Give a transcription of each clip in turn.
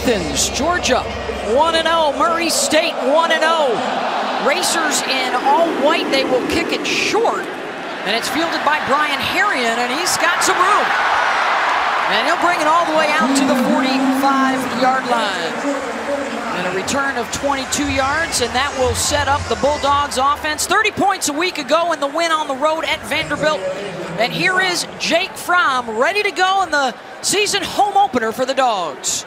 Athens, Georgia 1-0. Murray State 1-0. Racers in all white. They will kick it short. And it's fielded by Brian Harrion, and he's got some room. And he'll bring it all the way out to the 45-yard line. And a return of 22 yards, and that will set up the Bulldogs offense. 30 points a week ago in the win on the road at Vanderbilt. And here is Jake Fromm ready to go in the season home opener for the Dogs.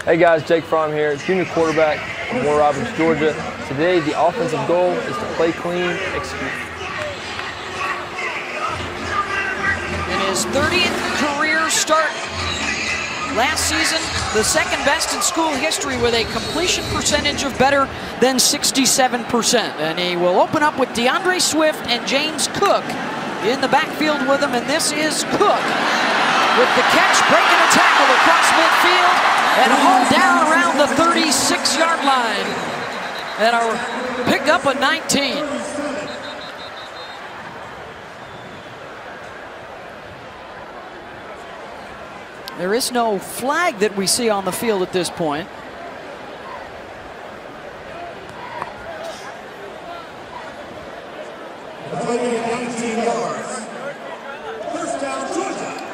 Hey guys, Jake Fromm here, junior quarterback from Warner Robins, Georgia. Today, the offensive goal is to play clean, execute. In his 30th career start last season, the second best in school history with a completion percentage of better than 67%. And he will open up with DeAndre Swift and James Cook in the backfield with him. And this is Cook with the catch, breaking a tackle across midfield and hauled down around the 36-yard line. And picked up a 19. There is no flag that we see on the field at this point.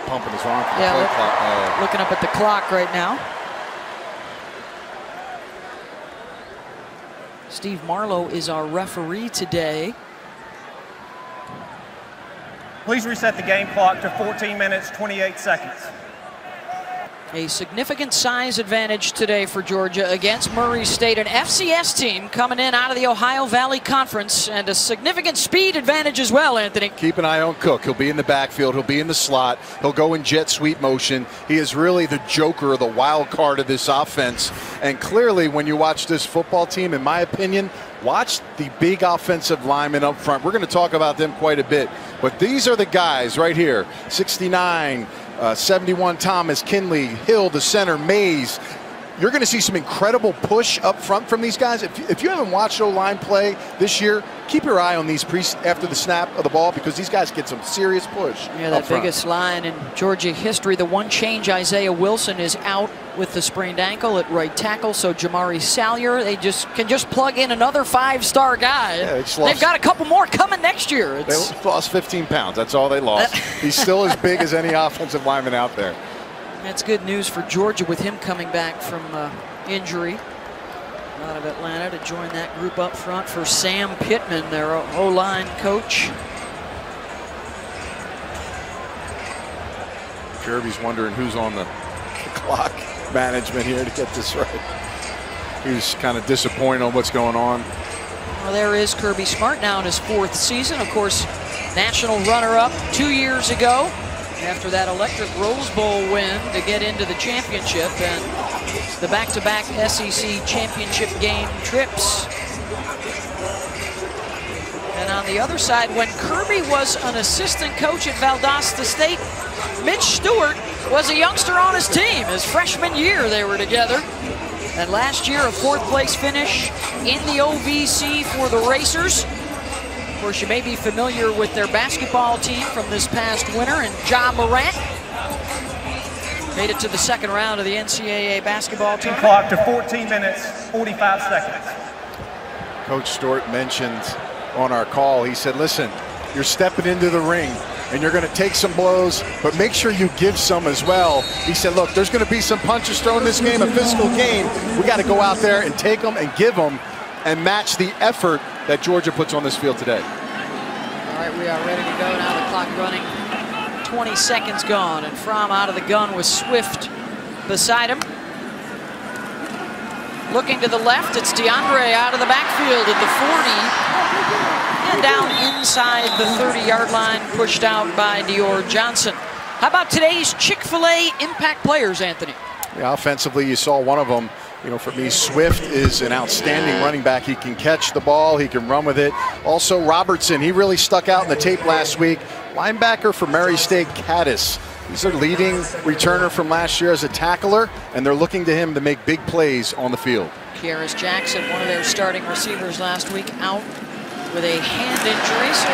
Pumping his arm for the play clock. Looking up at the clock right now. Steve Marlowe is our referee today. Please reset the game clock to 14 minutes, 28 seconds. A significant size advantage today for Georgia against Murray State, an FCS team coming in out of the Ohio Valley Conference, and a significant speed advantage as well, Anthony. Keep an eye on Cook. He'll be in the backfield. He'll be in the slot. He'll go in jet sweep motion. He is really the joker, the wild card of this offense. And clearly, when you watch this football team, in my opinion, watch the big offensive linemen up front. We're going to talk about them quite a bit. But these are the guys right here, 69, 71 Thomas, Kinley, Hill, the center, Mays. You're going to see some incredible push up front from these guys. If you haven't watched O-line play this year, keep your eye on these after the snap of the ball, because these guys get some serious push. Yeah, that biggest line in Georgia history. The one change, Isaiah Wilson is out with the sprained ankle at right tackle, so Jamari Salyer, they can just plug in another five-star guy. Yeah, they've got a couple more coming next year. They lost 15 pounds. That's all they lost. He's still as big as any offensive lineman out there. That's good news for Georgia with him coming back from injury out of Atlanta to join that group up front for Sam Pittman, their O-line coach. Kirby's wondering who's on the clock management here to get this right. He's kind of disappointed on what's going on. Well, there is Kirby Smart now in his 4th season. Of course, national runner-up 2 years ago after that electric Rose Bowl win to get into the championship and the back-to-back SEC championship game trips. And on the other side, when Kirby was an assistant coach at Valdosta State, Mitch Stewart was a youngster on his team. His freshman year they were together. And last year, a 4th place finish in the OVC for the Racers. Of course, you may be familiar with their basketball team from this past winter, and Ja Morant made it to the 2nd round of the NCAA basketball tournament. Clock to 14 minutes, 45 seconds. Coach Stewart mentioned on our call, he said, listen, you're stepping into the ring and you're going to take some blows, but make sure you give some as well. He said, look, there's going to be some punches thrown in this game, a physical game. We got to go out there and take them and give them and match the effort that Georgia puts on this field today. All right, we are ready to go now. The clock running, 20 seconds gone, and Fromm out of the gun with Swift beside him. Looking to the left, it's DeAndre out of the backfield at the 40, and down inside the 30-yard line, pushed out by Dior Johnson. How about today's Chick-fil-A impact players, Anthony? Yeah, offensively, you saw one of them. You know, for me, Swift is an outstanding running back. He can catch the ball. He can run with it. Also, Robertson, he really stuck out in the tape last week. Linebacker for Murray State, Caddis. He's their leading returner from last year as a tackler, and they're looking to him to make big plays on the field. Kieris Jackson, one of their starting receivers last week, out with a hand injury. So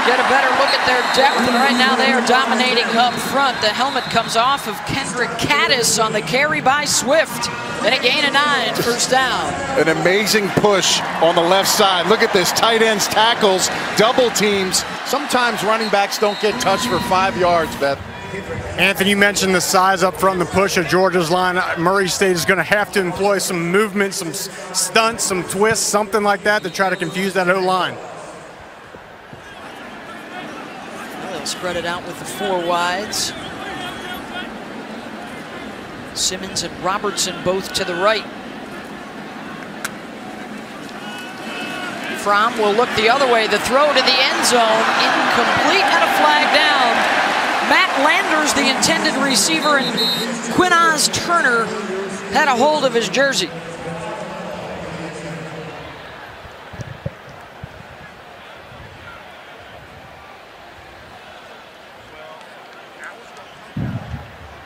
get a better look at their depth, and right now they are dominating up front. The helmet comes off of Kendrick Caddis on the carry by Swift, and a gain of 9, first down. An amazing push on the left side. Look at this, tight ends, tackles, double teams. Sometimes running backs don't get touched for 5 yards, Beth. Anthony, you mentioned the size up front and the push of Georgia's line. Murray State is going to have to employ some movement, some stunts, some twists, something like that to try to confuse that O-line. They'll spread it out with the 4 wides. Simmons and Robertson both to the right. Fromm will look the other way. The throw to the end zone, incomplete, and a flag down. Matt Landers, the intended receiver, and Quinaz Turner had a hold of his jersey.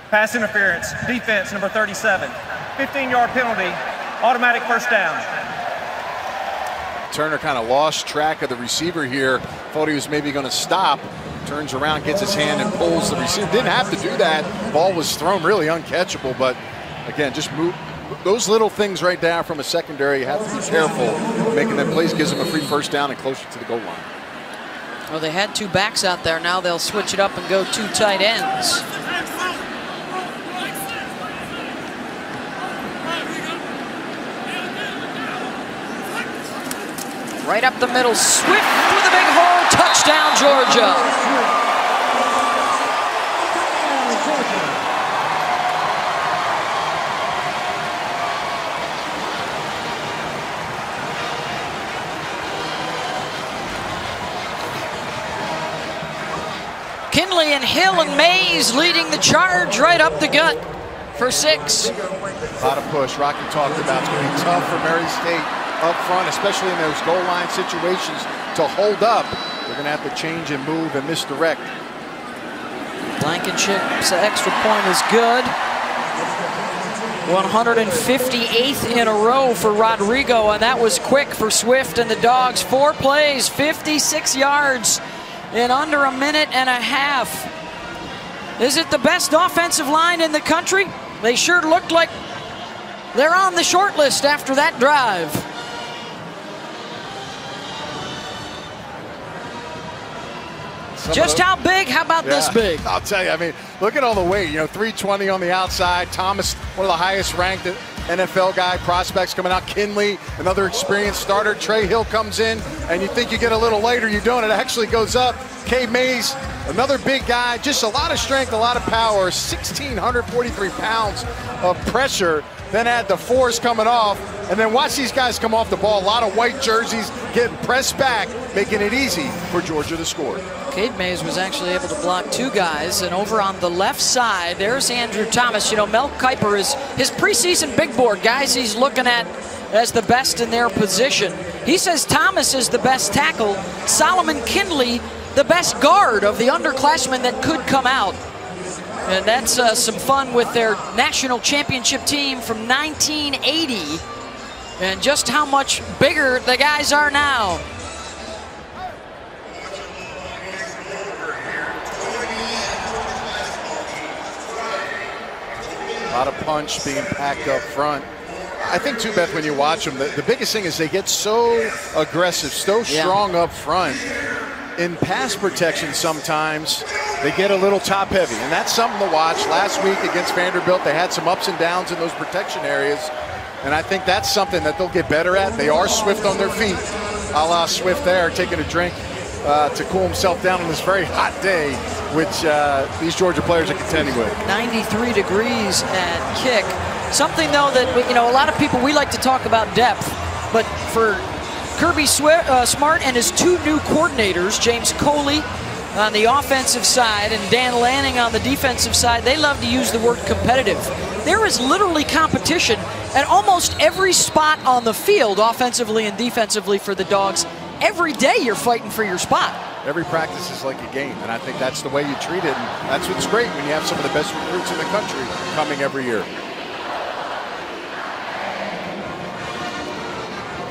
Pass interference, defense number 37. 15-yard penalty, automatic first down. Turner kind of lost track of the receiver here. Thought he was maybe going to stop. Turns around, gets his hand and pulls the receiver. Didn't have to do that. Ball was thrown really uncatchable, but again, just move. Those little things right there from a secondary, you have to be careful. Making them plays gives them a free first down and closer to the goal line. Well, they had 2 backs out there. Now they'll switch it up and go 2 tight ends. Right up the middle, Swift with a big hole, touchdown Georgia. Kinley and Hill and Mays leading the charge right up the gut for 6. A lot of push. Rocky talked about it's going to be tough for Murray State up front, especially in those goal line situations, to hold up. They're going to have to change and move and misdirect. Blankenship's extra point is good. 158th in a row for Rodrigo, and that was quick for Swift and the Dogs. 4 plays, 56 yards in under a minute and a half. Is it the best offensive line in the country? They sure looked like they're on the short list after that drive. Just how big? How about this big? I'll tell you, I mean, look at all the weight. 320 on the outside. Thomas, one of the highest ranked NFL guy prospects coming out. Kinley, another experienced starter. Trey Hill comes in, and you think you get a little later. You don't. It actually goes up. Cade Mays, another big guy. Just a lot of strength, a lot of power. 1,643 pounds of pressure. Then add the force coming off, and then watch these guys come off the ball. A lot of white jerseys getting pressed back, making it easy for Georgia to score. Cade Mays was actually able to block 2 guys, and over on the left side, there's Andrew Thomas. Mel Kiper is his preseason big board, guys he's looking at as the best in their position. He says Thomas is the best tackle, Solomon Kinley the best guard of the underclassmen that could come out. And that's some fun with their national championship team from 1980, and just how much bigger the guys are now. A lot of punch being packed up front. I think too, Beth, when you watch them, the biggest thing is they get so aggressive, so strong up front. In pass protection sometimes, they get a little top heavy, and that's something to watch. Last week against Vanderbilt, they had some ups and downs in those protection areas, and I think that's something that they'll get better at. They are swift on their feet, a la Swift there, taking a drink to cool himself down on this very hot day, which these Georgia players are contending with. 93 degrees at kick. Something, though, that a lot of people, we like to talk about depth, but for Kirby Smart and his 2 new coordinators, James Coley on the offensive side and Dan Lanning on the defensive side, they love to use the word competitive. There is literally competition at almost every spot on the field, offensively and defensively, for the Dogs. Every day you're fighting for your spot. Every practice is like a game, and I think that's the way you treat it, and that's what's great when you have some of the best recruits in the country coming every year.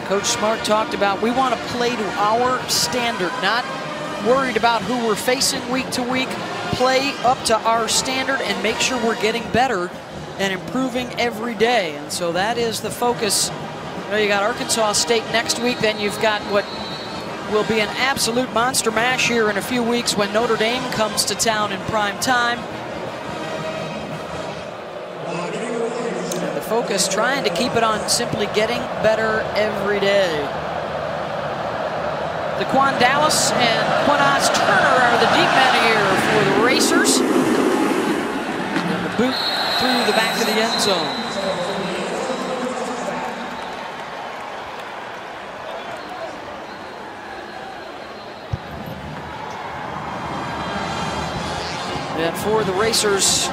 Coach Smart talked about, we want to play to our standard, not worried about who we're facing week to week, play up to our standard, and make sure we're getting better and improving every day. And so that is the focus. You know, you got Arkansas State next week, then you've got what will be an absolute monster mash here in a few weeks when Notre Dame comes to town in prime time. And the focus trying to keep it on simply getting better every day. Daquan Dallas and Quinaz Turner are the deep men here for the Racers. And the boot through the back of the end zone. And for the Racers,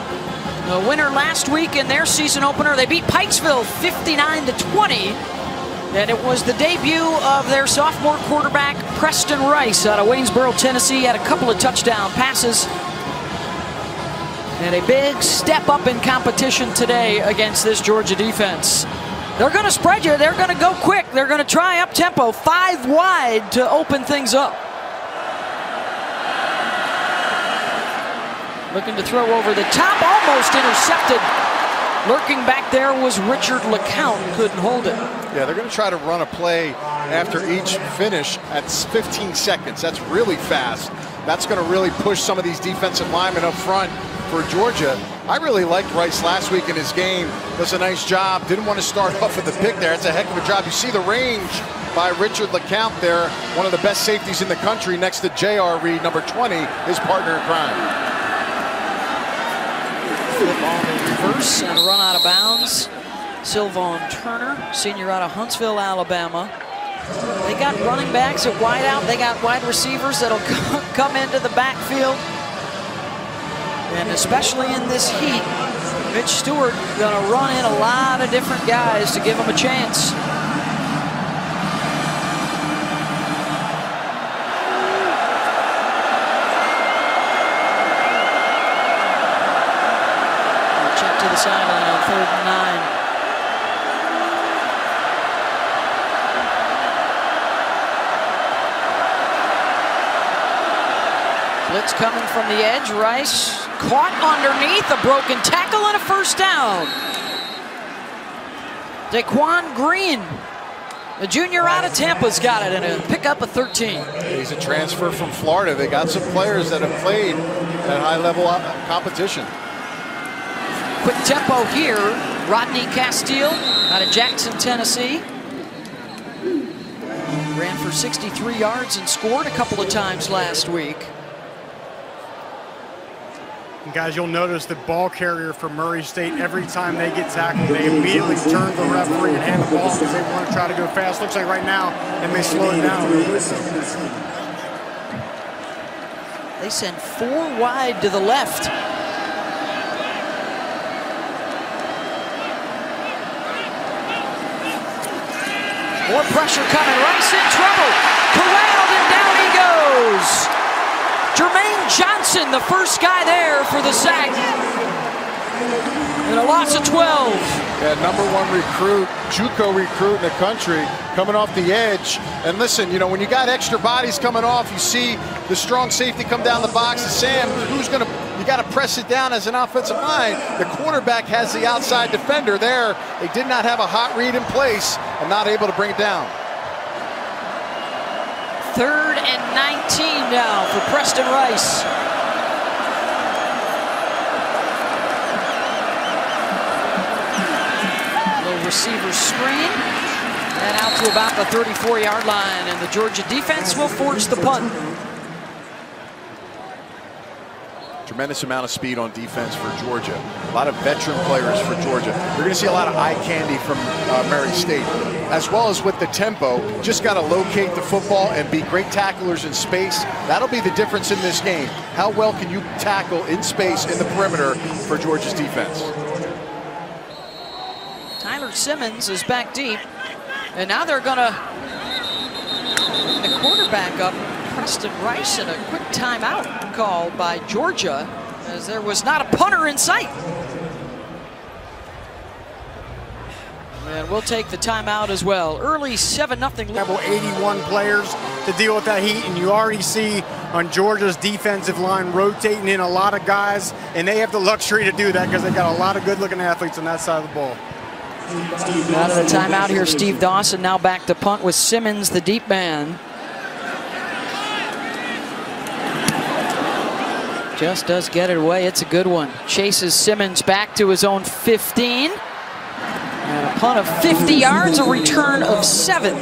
the winner last week in their season opener, they beat Pikesville 59-20. And it was the debut of their sophomore quarterback, Preston Rice, out of Waynesboro, Tennessee. Had a couple of touchdown passes. And a big step up in competition today against this Georgia defense. They're going to spread you. They're going to go quick. They're going to try up tempo, 5 wide to open things up. Looking to throw over the top, almost intercepted. Lurking back there was Richard LeCount, couldn't hold it. Yeah, they're going to try to run a play after each finish at 15 seconds. That's really fast. That's going to really push some of these defensive linemen up front for Georgia. I really liked Rice last week in his game. Does a nice job. Didn't want to start off with the pick there. It's a heck of a job. You see the range by Richard LeCount there, one of the best safeties in the country next to J.R. Reed, number 20, his partner in crime. Flip ball in reverse and run out of bounds. Sylvon Turner, senior out of Huntsville, Alabama. They got running backs at wide out. They got wide receivers that'll come into the backfield. And especially in this heat, Mitch Stewart gonna run in a lot of different guys to give them a chance. Check to the sideline on 3rd and 9. Blitz coming from the edge. Rice caught underneath, a broken tackle and a first down. Daquan Green, the junior out of Tampa's got it and a pickup of 13. He's a transfer from Florida. They got some players that have played at high-level competition. Quick tempo here. Rodney Castile out of Jackson, Tennessee. Ran for 63 yards and scored a couple of times last week. And guys, you'll notice the ball carrier for Murray State, every time they get tackled, they immediately turn to the referee and hand the ball because they want to try to go fast. Looks like right now they may slow it down. They send 4 wide to the left. More pressure coming. Rice in trouble. Corralled and down he goes. Jermaine Johnson, the first guy there for the sack. And a loss of 12. Yeah, #1 recruit, JUCO recruit in the country, coming off the edge. And listen, you know, when you got extra bodies coming off, you see the strong safety come down the box. And Sam, you got to press it down as an offensive line. The quarterback has the outside defender there. They did not have a hot read in place and not able to bring it down. 3rd and 19 now for Preston Rice. Little receiver screen. And out to about the 34-yard line. And the Georgia defense will force the punt. Tremendous amount of speed on defense for Georgia. A lot of veteran players for Georgia. You're going to see a lot of eye candy from Murray State, as well as with the tempo. Just got to locate the football and be great tacklers in space. That'll be the difference in this game. How well can you tackle in space in the perimeter for Georgia's defense? Tyler Simmons is back deep. And now they're going to bring the quarterback up, Preston Rice, and a quick timeout called by Georgia, as there was not a punter in sight. And we'll take the timeout as well. Early 7-0. 81 players to deal with that heat, and you already see on Georgia's defensive line, rotating in a lot of guys, and they have the luxury to do that because they've got a lot of good-looking athletes on that side of the ball. Out of the timeout here, Steve Dawson now back to punt with Simmons, the deep man. Just does get it away. It's a good one. Chases Simmons back to his own 15. And a punt of 50 yards, a return of 7.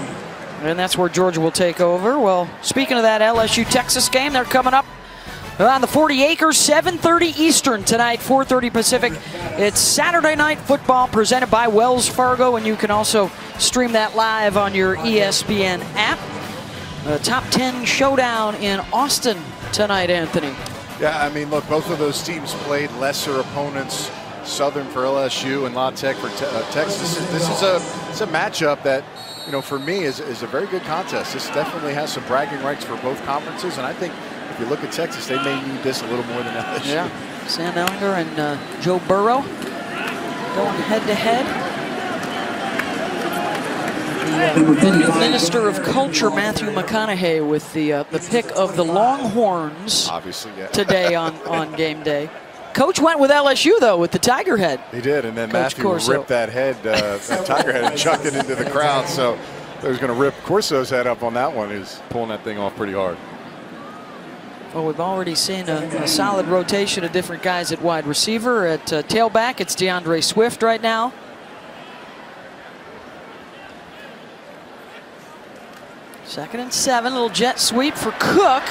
And that's where Georgia will take over. Well, speaking of that LSU-Texas game, they're coming up on the 40 acres, 7:30 Eastern tonight, 4:30 Pacific. It's Saturday Night Football presented by Wells Fargo, and you can also stream that live on your ESPN app. The top 10 showdown in Austin tonight, Anthony. Yeah, I mean, look, both of those teams played lesser opponents. Southern for LSU and La Tech for Texas. This is a matchup that, you know, for me is a very good contest. This definitely has some bragging rights for both conferences, and I think if you look at Texas, they may need this a little more than LSU. Yeah, Sam Ellinger and Joe Burrow going head-to-head. The Minister of Culture, Matthew McConaughey, with the pick of the Longhorns. Obviously, yeah. Today on game day. Coach went with LSU, though, with the Tiger head. He did, and then Coach Matthew Corso ripped that head, that Tiger head, and chucked it into the crowd. So he was going to rip Corso's head up on that one. He's pulling that thing off pretty hard. Well, we've already seen a solid rotation of different guys at wide receiver. At tailback, it's DeAndre Swift right now. Second and 7, little jet sweep for Cook.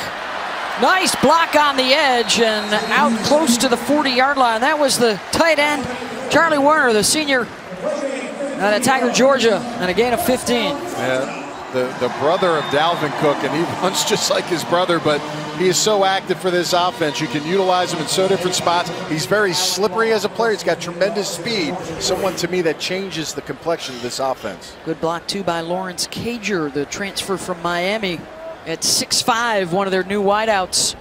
Nice block on the edge and out close to the 40-yard line. That was the tight end, Charlie Werner, the senior out of Tiger, Georgia, and a gain of 15. Yeah, the brother of Dalvin Cook, and he runs just like his brother, but he is so active for this offense. You can utilize him in so different spots. He's very slippery as a player. He's got tremendous speed. Someone, to me, that changes the complexion of this offense. Good block, too, by Lawrence Cager, the transfer from Miami. At 6'5", one of their new wideouts.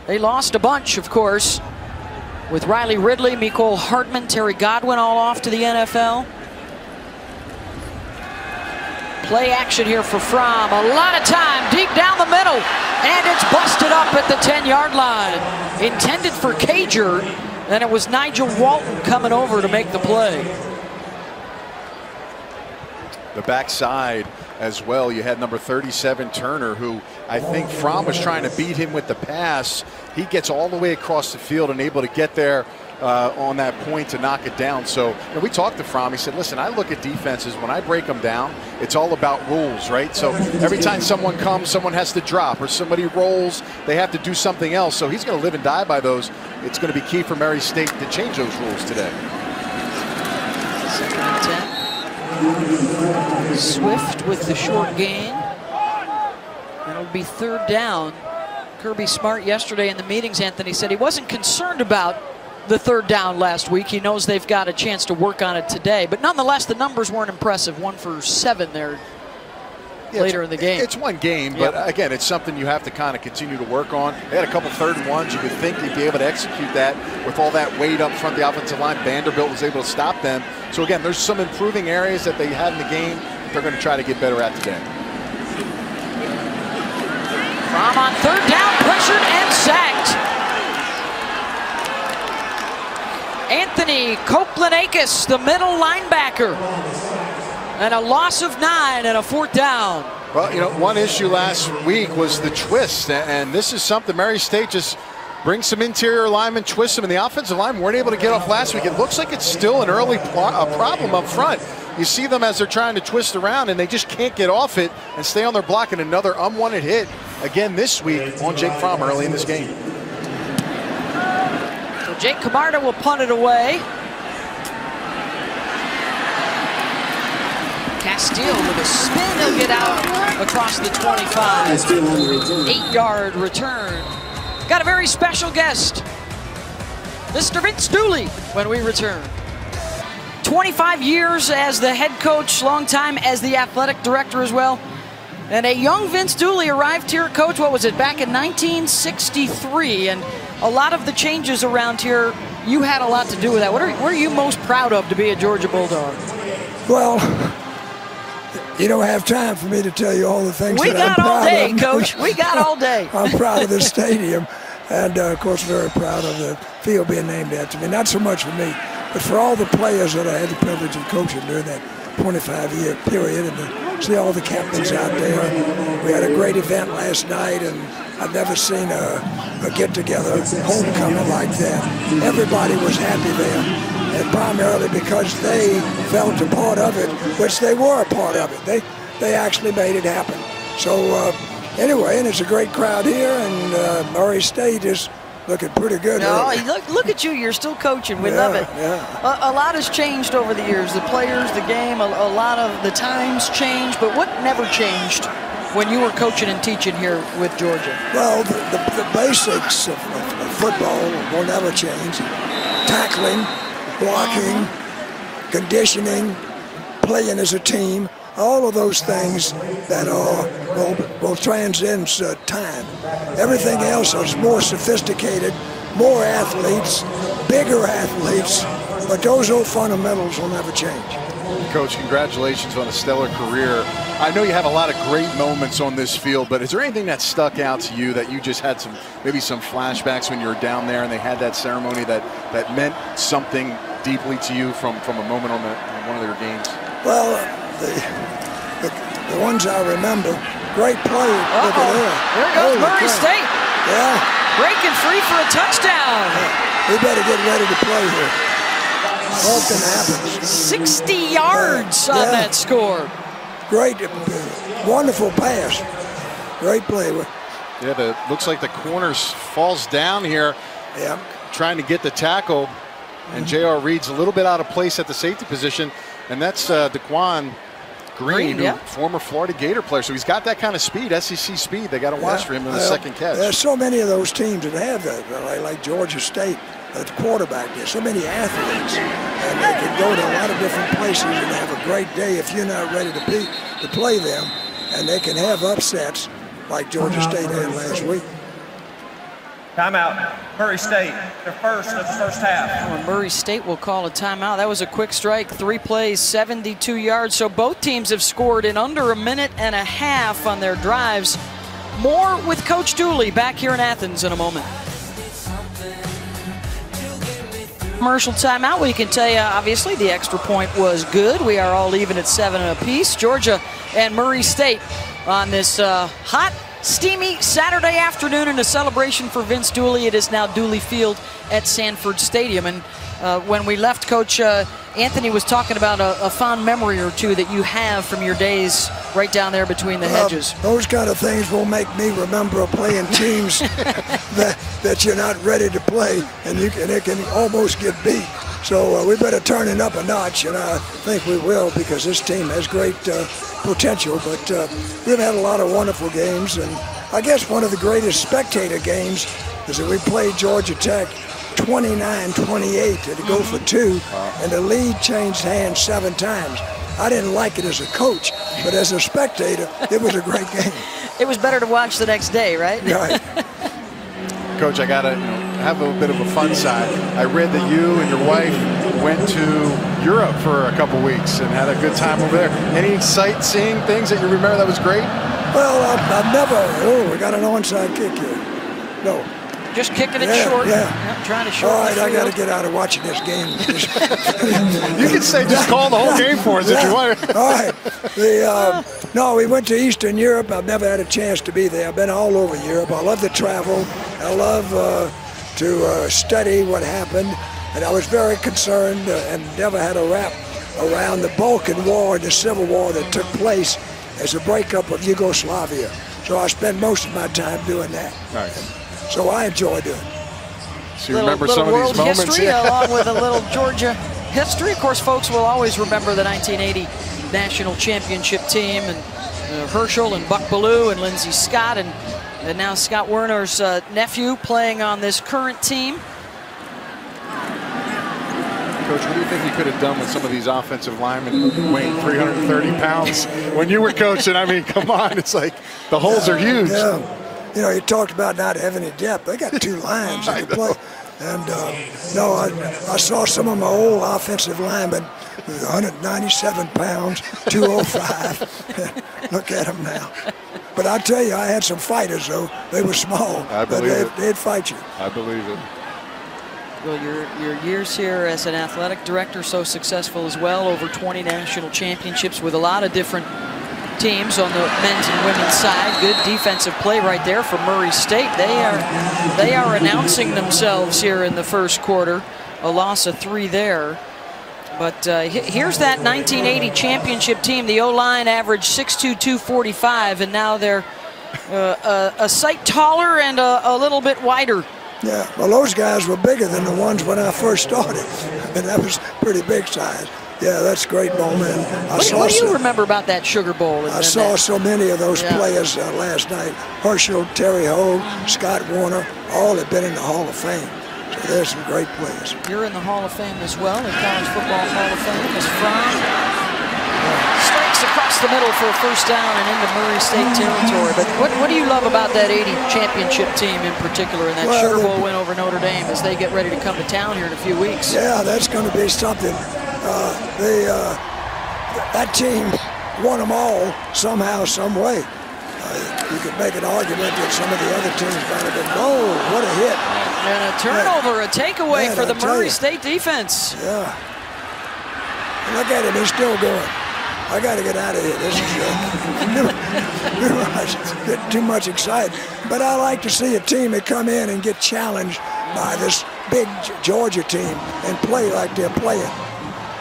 They lost a bunch, of course, with Riley Ridley, Mecole Hardman, Terry Godwin all off to the NFL. Play action here for Fromm. A lot of time deep down the middle, and it's busted up at the 10-yard line. Intended for Cager, and it was Nigel Walton coming over to make the play. The backside as well, you had number 37 Turner, who I think Fromm was trying to beat him with the pass. He gets all the way across the field and able to get there on that point to knock it down. So, and we talked to Fromm. He said, listen, I look at defenses, when I break them down, it's all about rules, right? So every time someone comes, someone has to drop, or somebody rolls, they have to do something else. So he's going to live and die by those. It's going to be key for Murray State to change those rules today. Second and 10. Swift with the short gain. It'll be third down. Kirby Smart yesterday in the meetings, Anthony, said he wasn't concerned about the third down last week. He knows they've got a chance to work on it today. But nonetheless, the numbers weren't impressive. 1 for 7 there later in the game. It's one game, but again, it's something you have to kind of continue to work on. They had a couple 3rd and 1s. You could think they'd be able to execute that with all that weight up front the offensive line. Vanderbilt was able to stop them. So again, there's some improving areas that they had in the game that they're going to try to get better at today. Fromm on third down, pressured and sacked. Anthony Copeland-Akis, the middle linebacker. And a loss of 9 and a 4th down. Well, you know, one issue last week was the twist, and this is something Murray State just brings some interior linemen, twists them, and the offensive line weren't able to get off last week. It looks like it's still an early problem up front. You see them as they're trying to twist around, and they just can't get off it and stay on their block, and another unwanted hit again this week on Jake Fromm early in this game. So Jake Camarda will punt it away. Castile with a spin, he'll get out across the 25. 8-yard return. Got a very special guest, Mr. Vince Dooley, when we return. 25 years as the head coach, long time as the athletic director as well. And a young Vince Dooley arrived here, Coach, what was it, back in 1963. And a lot of the changes around here, you had a lot to do with that. What are you most proud of to be a Georgia Bulldog? Well, You don't have time for me to tell you all the things We that I'm got all proud day, of. Coach. We got all day. I'm proud of the stadium, and of course, very proud of the field being named after me. Not so much for me, but for all the players that I had the privilege of coaching during that 25-year period, and to see all the captains out there. We had a great event last night, and I've never seen a get-together, homecoming like that. Everybody was happy there, and primarily because they felt a part of it, which they were a part of it. They actually made it happen. So anyway, and it's a great crowd here, and Murray State is looking pretty good. No, look at you. You're still coaching. We love it. Yeah. A lot has changed over the years. The players, the game, a lot of the times changed. But what never changed when you were coaching and teaching here with Georgia? Well, the basics of football will never change. Tackling, blocking, conditioning, playing as a team. All of those things that will transcend time. Everything else is more sophisticated, more athletes, bigger athletes, but those old fundamentals will never change. Coach, congratulations on a stellar career. I know you have a lot of great moments on this field, but is there anything that stuck out to you that you just had maybe some flashbacks when you were down there and they had that ceremony that meant something deeply to you from a moment on one of their games? Well, the ones I remember, great play. Look at that. There goes Murray State. Yeah. Breaking free for a touchdown. We better get ready to play here. Often happens. 60 yards on that score. Great, wonderful pass. Great play. Yeah, looks like the corners falls down here. Yeah. Trying to get the tackle, and J.R. Reed's a little bit out of place at the safety position, and that's Daquan Green, former Florida Gator player. So he's got that kind of speed, SEC speed. They got to watch for him in the second catch. There's so many of those teams that have that, like Georgia State, the quarterback. There's so many athletes, and they can go to a lot of different places and have a great day if you're not ready to play them, and they can have upsets like Georgia State had last week. Timeout. Murray State, their first of the first half. Well, Murray State will call a timeout. That was a quick strike, 3 plays, 72 yards. So both teams have scored in under a minute and a half on their drives. More with Coach Dooley back here in Athens in a moment. Commercial timeout. We can tell you, obviously, the extra point was good. We are all even at 7 apiece. Georgia and Murray State on this hot, steamy Saturday afternoon in a celebration for Vince Dooley. It is now Dooley Field at Sanford Stadium. And when we left, Coach, Anthony was talking about a fond memory or two that you have from your days right down there between the hedges. Those kind of things will make me remember playing teams that you're not ready to play, and it can almost get beat. So we better turn it up a notch, and I think we will, because this team has great potential. But we've had a lot of wonderful games, and I guess one of the greatest spectator games is that we played Georgia Tech 29-28 to go for 2, and the lead changed hands 7 times. I didn't like it as a coach, but as a spectator, it was a great game. It was better to watch the next day, right? Right. Coach, I got to have a bit of a fun side. I read that you and your wife went to Europe for a couple weeks and had a good time over there. Any sightseeing things that you remember that was great? Well, I've never, we got an onside kick here. No. Just kicking it short. Yeah. Trying to shorten All right, the I field. got to get out of watching this game. You can say just call the whole game for us if you want. All right. No, we went to Eastern Europe. I've never had a chance to be there. I've been all over Europe. I love to travel. I love to study what happened. And I was very concerned and never had a wrap around the Balkan War, the Civil War that took place as a breakup of Yugoslavia. So I spent most of my time doing that. Nice. So I enjoy doing it. So you remember some of world these moments? history, along with a little Georgia history. Of course, folks will always remember the 1980 national championship team, and Herschel and Buck Ballou and Lindsey Scott, and now Scott Werner's nephew playing on this current team. Coach, what do you think you could have done with some of these offensive linemen weighing 330 pounds when you were coaching? I mean, come on, it's like the holes are huge. Yeah. You talked about not having any depth. They got 2 lines that can play. And no, I saw some of my old offensive linemen, 197 pounds, 205. Look at them now. But I tell you, I had some fighters, though. They were small, but they'd fight you. I believe it. Well, your years here as an athletic director, so successful as well, over 20 national championships with a lot of different teams on the men's and women's side. Good defensive play right there for Murray State. They are announcing themselves here in the first quarter. A loss of 3 there. But here's that 1980 championship team. The O-line averaged 6'2", 245, and now they're a sight taller and a little bit wider. Yeah, well, those guys were bigger than the ones when I first started, and that was pretty big size. Yeah, that's a great moment. What do you remember about that Sugar Bowl? I saw so many of those players last night. Herschel, Terry Hogue, Scott Warner, all have been in the Hall of Fame. So there's some great players. You're in the Hall of Fame as well, the College Football Hall of Fame. As Fromm strikes across the middle for a first down and into Murray State territory. But what do you love about that 80 championship team in particular, and that Sugar Bowl win over Notre Dame as they get ready to come to town here in a few weeks? Yeah, that's going to be something. That team won them all somehow, some way. You could make an argument that some of the other teams might have been, oh, what a hit. And a turnover, a takeaway for the Murray State defense. Yeah. Look at him, he's still going. I got to get out of here. This is getting too much excited. But I like to see a team that come in and get challenged by this big Georgia team and play like they're playing.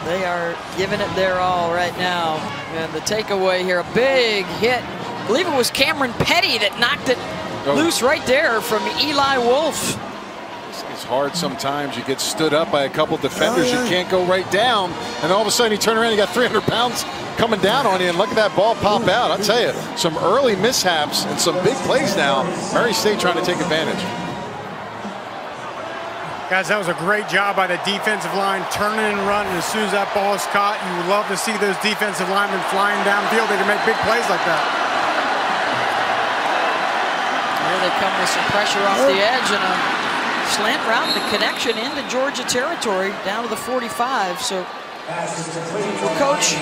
They are giving it their all right now. And the takeaway here, a big hit. I believe it was Cameron Petty that knocked it loose right there from Eli Wolf. It's hard sometimes. You get stood up by a couple defenders. You can't go right down. And all of a sudden you turn around, you got 300 pounds coming down on you. And look at that ball pop out. I'll tell you, some early mishaps and some big plays now. Murray State trying to take advantage. Guys, that was a great job by the defensive line, turning and running as soon as that ball is caught. You would love to see those defensive linemen flying downfield. They can make big plays like that. Here they come with some pressure off the edge and a slant route, the connection into Georgia territory down to the 45. So, well, Coach,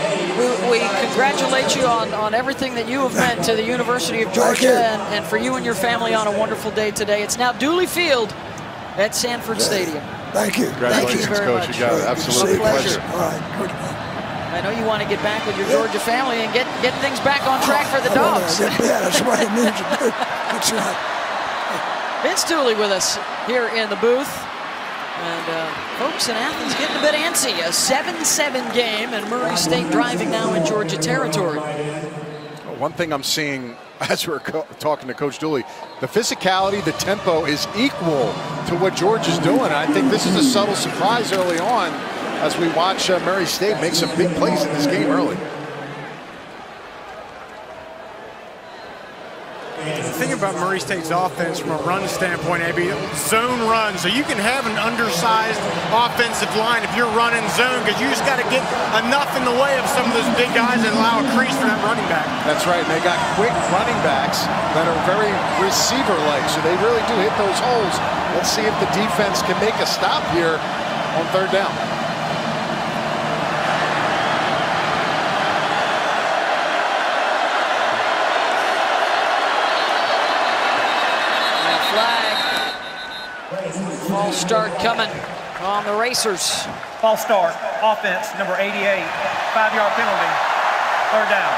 we congratulate you on everything that you have meant to the University of Georgia and for you and your family on a wonderful day today. It's now Dooley Field at Sanford Stadium. Thank you. Congratulations, Thank you very Coach. much. You got it. Absolutely pleasure. All right, good. I know you want to get back with your Georgia family and get things back on track for the Dawgs. Yeah, that's what it needs to do. That's right. Vince Dooley with us here in the booth. And folks in Athens getting a bit antsy. A 7-7 game, and Murray State driving now in Georgia territory. One thing I'm seeing as we're talking to Coach Dooley, the physicality, the tempo is equal to what Georgia's doing. And I think this is a subtle surprise early on as we watch Murray State make some big plays in this game early. The thing about Murray State's offense from a run standpoint, AB, zone run. So you can have an undersized offensive line if you're running zone, because you just got to get enough in the way of some of those big guys and allow a crease for that running back. That's right. And they got quick running backs that are very receiver-like, so they really do hit those holes. Let's see if the defense can make a stop here on third down. False start coming on the Racers. False start, offense, number 88, 5-yard penalty, third down.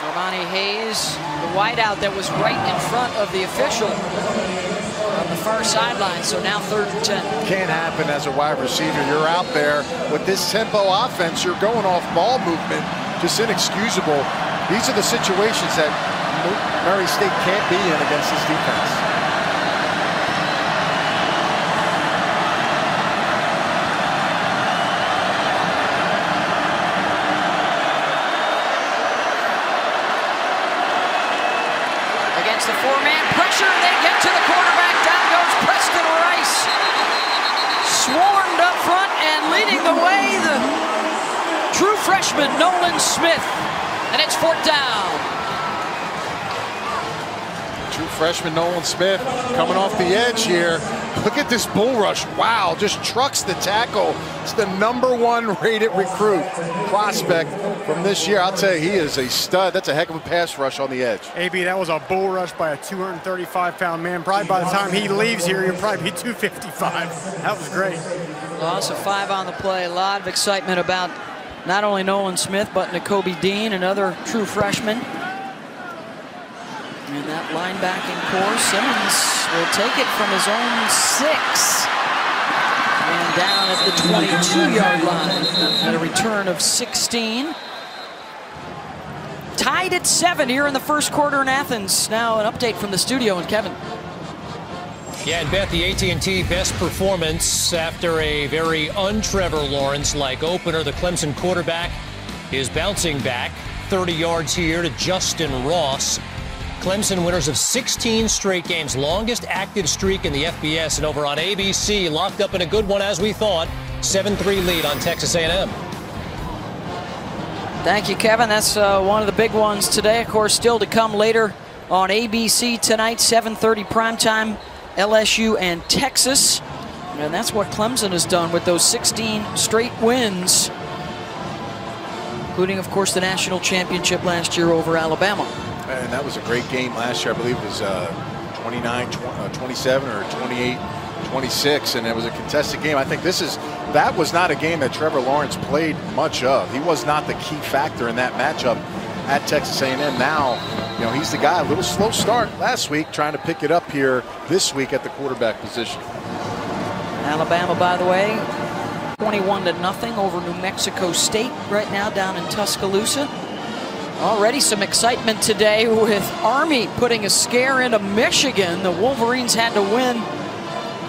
Normani Hayes, the wideout that was right in front of the official on the far sideline, so now 3rd and 10. Can't happen as a wide receiver. You're out there with this tempo offense. You're going off ball movement, just inexcusable. These are the situations that Murray State can't be in against this defense. The 4-man pressure, and they get to the quarterback. Down goes Preston Rice. Swarmed up front and leading the way, the true freshman Nolan Smith. And it's 4th down. True freshman Nolan Smith coming off the edge here. Look at this bull rush. Wow, just trucks the tackle. It's the #1 rated recruit prospect from this year. I'll tell you, he is a stud. That's a heck of a pass rush on the edge. AB, that was a bull rush by a 235-pound man. Probably by the time he leaves here, he'll probably be 255. That was great. Loss of 5 on the play. A lot of excitement about not only Nolan Smith, but Nakobe Dean, another true freshman. And that linebacking core, Simmons will take it from his own 6. And down at the 22-yard line at a return of 16. Tied at 7 here in the first quarter in Athens. Now an update from the studio and Kevin. Yeah, and Beth, the AT&T best performance after a very un-Trevor Lawrence-like opener. The Clemson quarterback is bouncing back 30 yards here to Justin Ross. Clemson winners of 16 straight games, longest active streak in the FBS, and over on ABC, locked up in a good one as we thought, 7-3 lead on Texas A&M. Thank you, Kevin. That's one of the big ones today. Of course, still to come later on ABC tonight, 7:30 primetime, LSU and Texas. And that's what Clemson has done with those 16 straight wins, including, of course, the national championship last year over Alabama. And that was a great game last year. I believe it was 29-27 or 28-26, and it was a contested game. I think that was not a game that Trevor Lawrence played much of. He was not the key factor in that matchup at Texas A&M. Now, you know, he's the guy. A little slow start last week, trying to pick it up here this week at the quarterback position. Alabama, by the way, 21-0 over New Mexico State right now down in Tuscaloosa. Already some excitement today with Army putting a scare into Michigan. The Wolverines had to win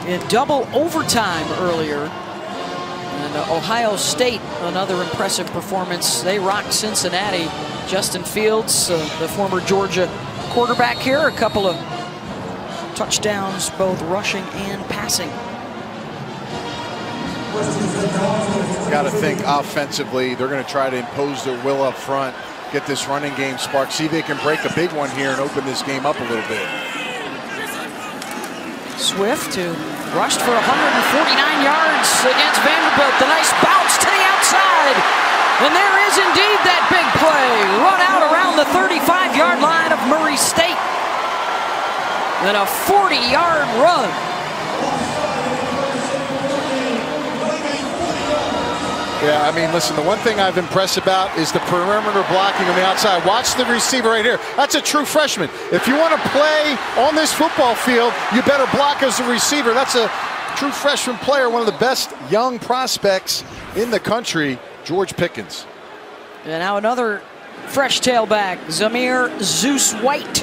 in double overtime earlier. And Ohio State, another impressive performance. They rocked Cincinnati. Justin Fields, the former Georgia quarterback here, a couple of touchdowns, both rushing and passing. Got to think offensively, they're going to try to impose their will up front, get this running game spark, see if they can break a big one here and open this game up a little bit. Swift, who rushed for 149 yards against Vanderbilt. The nice bounce to the outside. And there is indeed that big play. Run out around the 35-yard line of Murray State. Then a 40-yard run. Yeah, I mean, listen, the one thing I've impressed about is the perimeter blocking on the outside. Watch the receiver right here. That's a true freshman. If you want to play on this football field, you better block as a receiver. That's a true freshman player, one of the best young prospects in the country, George Pickens. And now another fresh tailback, Zamir Zeus White,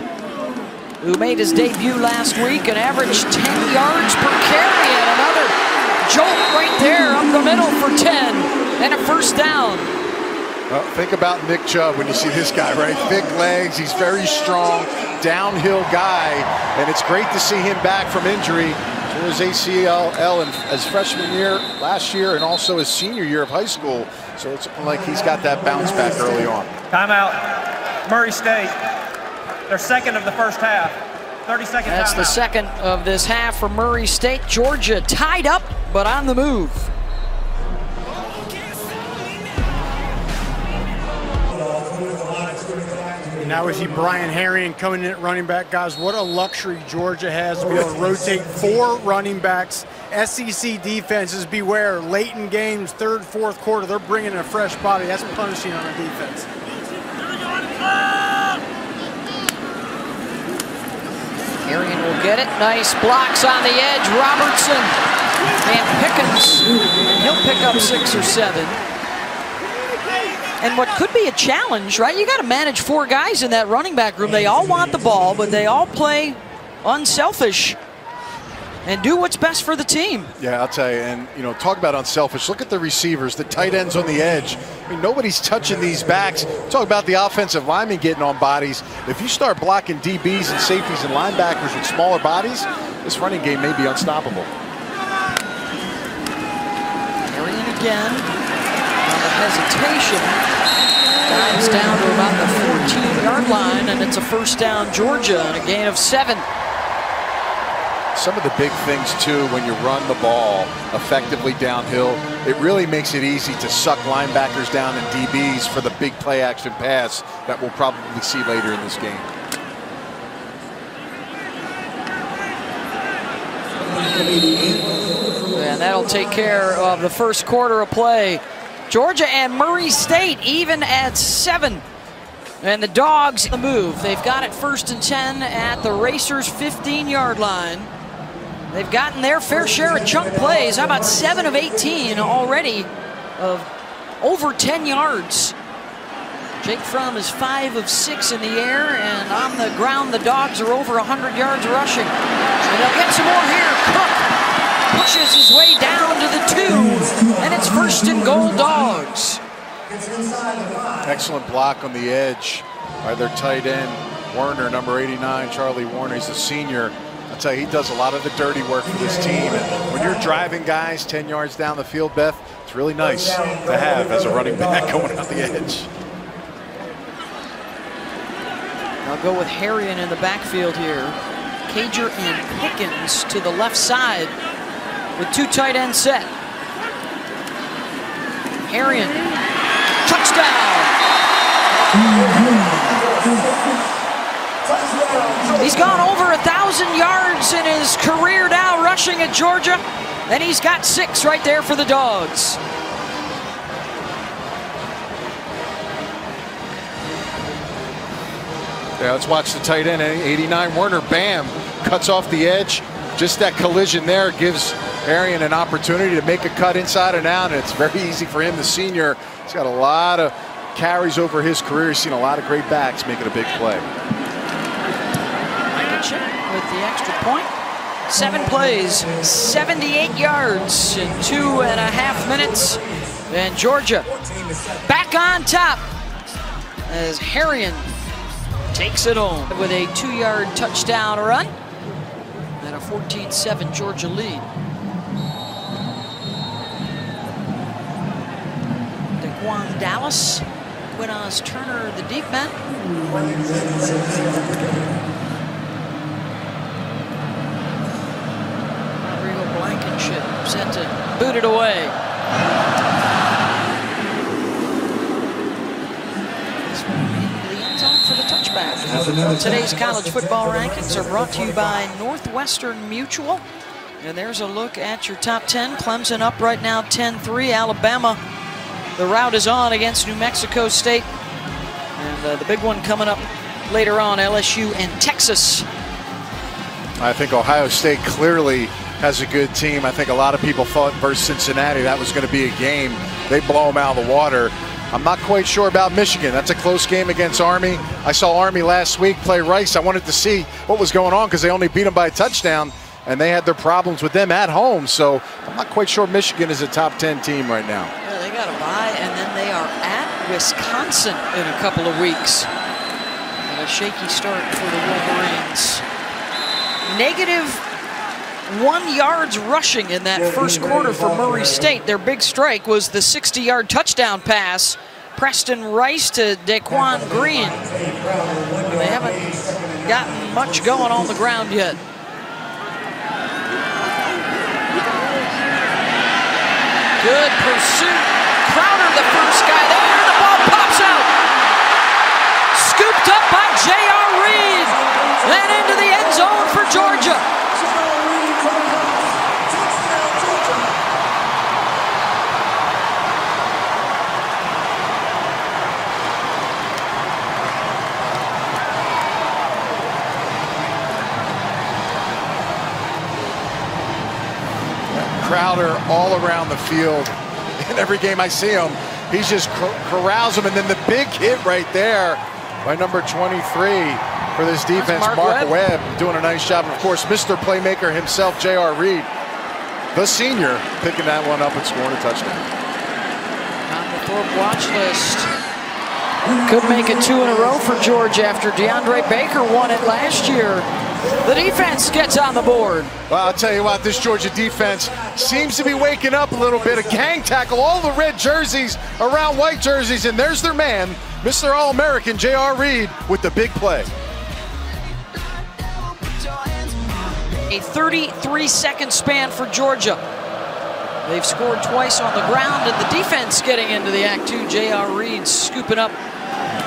who made his debut last week and averaged 10 yards per carry. And another jolt right there up the middle for 10. And a first down. Well, think about Nick Chubb when you see this guy, right? Thick legs, he's very strong, downhill guy, and it's great to see him back from injury to his ACL and his freshman year last year and also his senior year of high school. So it's like he's got that bounce back early on. Timeout, Murray State. Their second of the first half. 30-second That's timeout. the second of this half for Murray State. Georgia tied up, but on the move. Now we see Brian Herring coming in at running back. Guys, what a luxury Georgia has to be able to rotate 4 running backs. SEC defenses, beware, late in games, third, fourth quarter, they're bringing in a fresh body. That's punishing on the defense. Herring will get it. Nice blocks on the edge. Robertson and Pickens. And he'll pick up 6 or 7. And what could be a challenge, right? You got to manage 4 guys in that running back room. They all want the ball, but they all play unselfish and do what's best for the team. Yeah, I'll tell you, and you know, talk about unselfish. Look at the receivers, the tight ends on the edge. I mean, nobody's touching these backs. Talk about the offensive linemen getting on bodies. If you start blocking DBs and safeties and linebackers with smaller bodies, this running game may be unstoppable. Herring again. On the hesitation. Dives down to about the 14-yard line, and it's a first down Georgia and a gain of 7. Some of the big things, too, when you run the ball effectively downhill, it really makes it easy to suck linebackers down and DBs for the big play action pass that we'll probably see later in this game. And that'll take care of the first quarter of play. Georgia and Murray State even at 7. And the Dogs the move. They've got it 1st and 10 at the Racers' 15-yard line. They've gotten their fair share of chunk plays. How about 7 of 18 already of over 10 yards? Jake Fromm is 5 of 6 in the air, and on the ground the Dogs are over 100 yards rushing. And they'll get some more here. Cook pushes his way down to the 2, and it's 1st and goal Dogs. Excellent block on the edge by their tight end, Werner, number 89, Charlie Warner. He's a senior. I'll tell you, he does a lot of the dirty work for this team. And when you're driving guys 10 yards down the field, Beth, it's really nice to have as a running back going out the edge. I'll go with Harrion in the backfield here. Cager and Pickens to the left side with 2 tight ends set. Harrion, touchdown! He's gone over 1,000 yards in his career now rushing at Georgia, and he's got 6 right there for the Dogs. Yeah, let's watch the tight end, 89 Werner, bam, cuts off the edge. Just that collision there gives Arian an opportunity to make a cut inside and out, and it's very easy for him, the senior. He's got a lot of carries over his career. He's seen a lot of great backs making a big play. With the extra point. 7 plays, 78 yards in 2.5 minutes. And Georgia back on top as Harrion takes it home with a 2-yard touchdown run and a 14-7 Georgia lead. DeQuan Dallas, Quinas Turner, the deep men. Blankenship set to boot it away. This one in the end zone for the touchback. Today's college football rankings are brought to you by Northwestern Mutual. And there's a look at your top 10. Clemson up right now 10-3. Alabama, the route is on against New Mexico State. And the big one coming up later on, LSU and Texas. I think Ohio State clearly has a good team. I think a lot of people thought versus Cincinnati that was going to be a game. They blow them out of the water. I'm not quite sure about Michigan. That's a close game against Army. I saw Army last week play Rice. I wanted to see what was going on because they only beat them by a touchdown, and they had their problems with them at home. So I'm not quite sure Michigan is a top 10 team right now. Yeah, they got a bye, and then they are at Wisconsin in a couple of weeks. And a shaky start for the Wolverines. -1 yards rushing in that first quarter for Murray State. Their big strike was the 60-yard touchdown pass. Preston Rice to Daquan Green. They haven't gotten much going on the ground yet. Good pursuit. Crowder, the first guy there. The ball pops out. Scooped up by J.R. Reed. And into the end zone for Georgia. Crowder all around the field. In every game I see him, he's just corrals them. And then the big hit right there by number 23 for this defense, Mark Webb, doing a nice job. And of course, Mr. Playmaker himself, J.R. Reed, the senior, picking that one up and scoring a touchdown. On the Thorpe watch list. Could make it 2 in a row for Georgia after DeAndre Baker won it last year. The defense gets on the board. Well, I'll tell you what, this Georgia defense seems to be waking up a little bit. A gang tackle, all the red jerseys around white jerseys, and there's their man, Mr. All-American J.R. Reed with the big play. A 33-second span for Georgia. They've scored twice on the ground, and the defense getting into the act too. J.R. Reed scooping up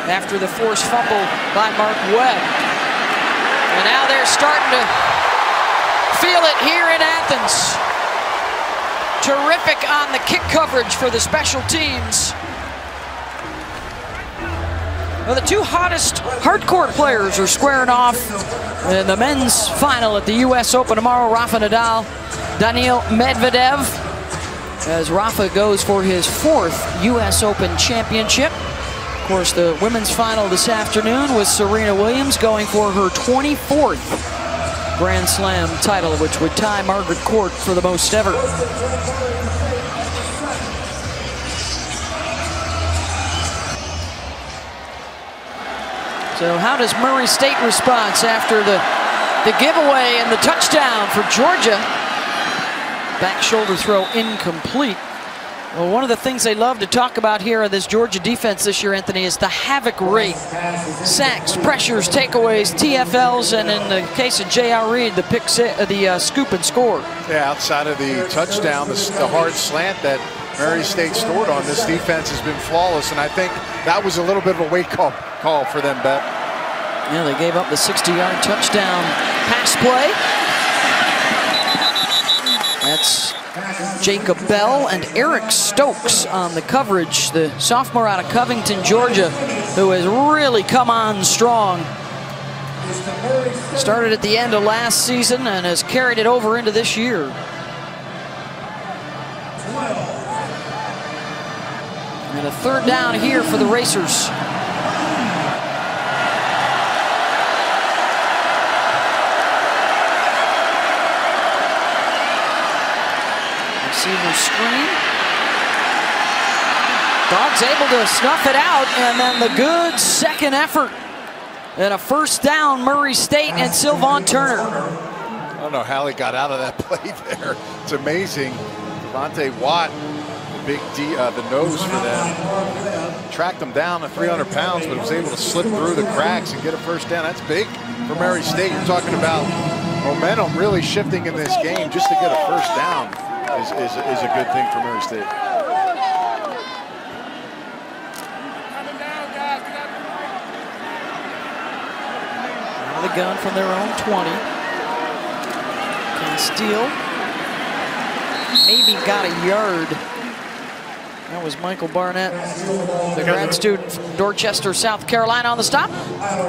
after the forced fumble by Mark Webb. And now they're starting to feel it here in Athens. Terrific on the kick coverage for the special teams. Well, the two hottest hardcourt players are squaring off in the men's final at the U.S. Open tomorrow. Rafa Nadal, Daniil Medvedev, as Rafa goes for his 4th U.S. Open championship. Of course, the women's final this afternoon was Serena Williams going for her 24th Grand Slam title, which would tie Margaret Court for the most ever. So how does Murray State respond after the giveaway and the touchdown for Georgia? Back shoulder throw incomplete. Well, one of the things they love to talk about here in this Georgia defense this year, Anthony, is the havoc rate. Sacks, pressures, takeaways, TFLs, and in the case of J.R. Reed, the scoop and score. Yeah, outside of the touchdown, the hard slant that Murray State scored on, this defense has been flawless, and I think that was a little bit of a wake-up call for them, Bet. Yeah, they gave up the 60-yard touchdown pass play. That's Jacob Bell and Eric Stokes on the coverage, the sophomore out of Covington, Georgia, who has really come on strong. Started at the end of last season and has carried it over into this year. And a 3rd down here for the Racers. Receiver screen. Dawgs able to snuff it out, and then the good second effort. And a 1st down, Murray State and Sylvan Turner. I don't know how he got out of that play there. It's amazing. Devontae Watt, the nose for them, tracked him down at 300 pounds, but was able to slip through the cracks and get a 1st down. That's big for Murray State. You're talking about momentum really shifting in this game. Just to get a 1st down is a good thing for Murray State. Out of the gun from their own 20. Can steal. Maybe got a yard. That was Michael Barnett, the grad student from Dorchester, South Carolina, on the stop.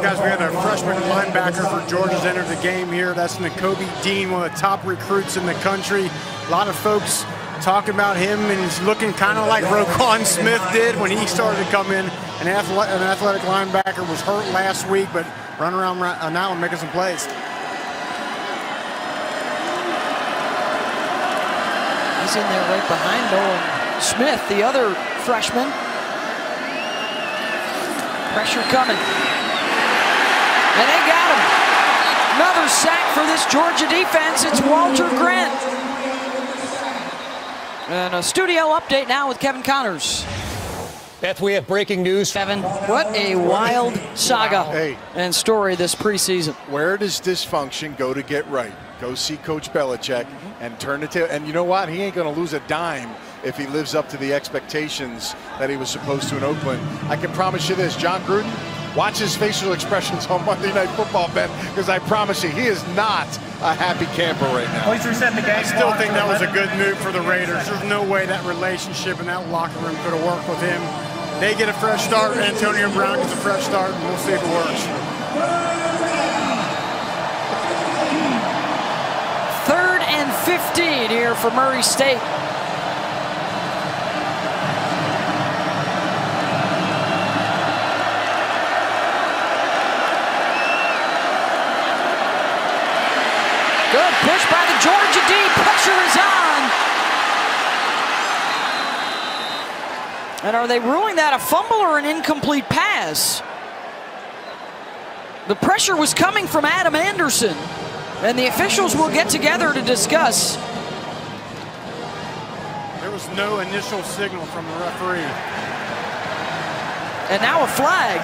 Guys, we had a freshman linebacker for Georgia's entered the game here. That's Nakobe Dean, one of the top recruits in the country. A lot of folks talking about him, and he's looking kind of like Roquan Smith did when he started to come in. An athletic linebacker, was hurt last week, but running around now and making some plays. He's in there right behind Nolan Smith, the other freshman. Pressure coming. And they got him. Another sack for this Georgia defense. It's Walter Grant. And a studio update now with Kevin Connors. Beth, we have breaking news. Kevin, what a wild saga and story this preseason. Where does dysfunction go to get right? Go see Coach Belichick and turn the tail. And you know what? He ain't going to lose a dime if he lives up to the expectations that he was supposed to in Oakland. I can promise you this, John Gruden, watch his facial expressions on Monday Night Football, Ben, because I promise you, he is not a happy camper right now. Please reset the game. I still think that was a good move for the Raiders. There's no way that relationship in that locker room could have worked with him. They get a fresh start. Antonio Brown gets a fresh start, and we'll see if it works. 3rd and 15 here for Murray State. Good push by the Georgia D. Pressure is on. And are they ruling that a fumble or an incomplete pass? The pressure was coming from Adam Anderson, and the officials will get together to discuss. There was no initial signal from the referee. And now a flag.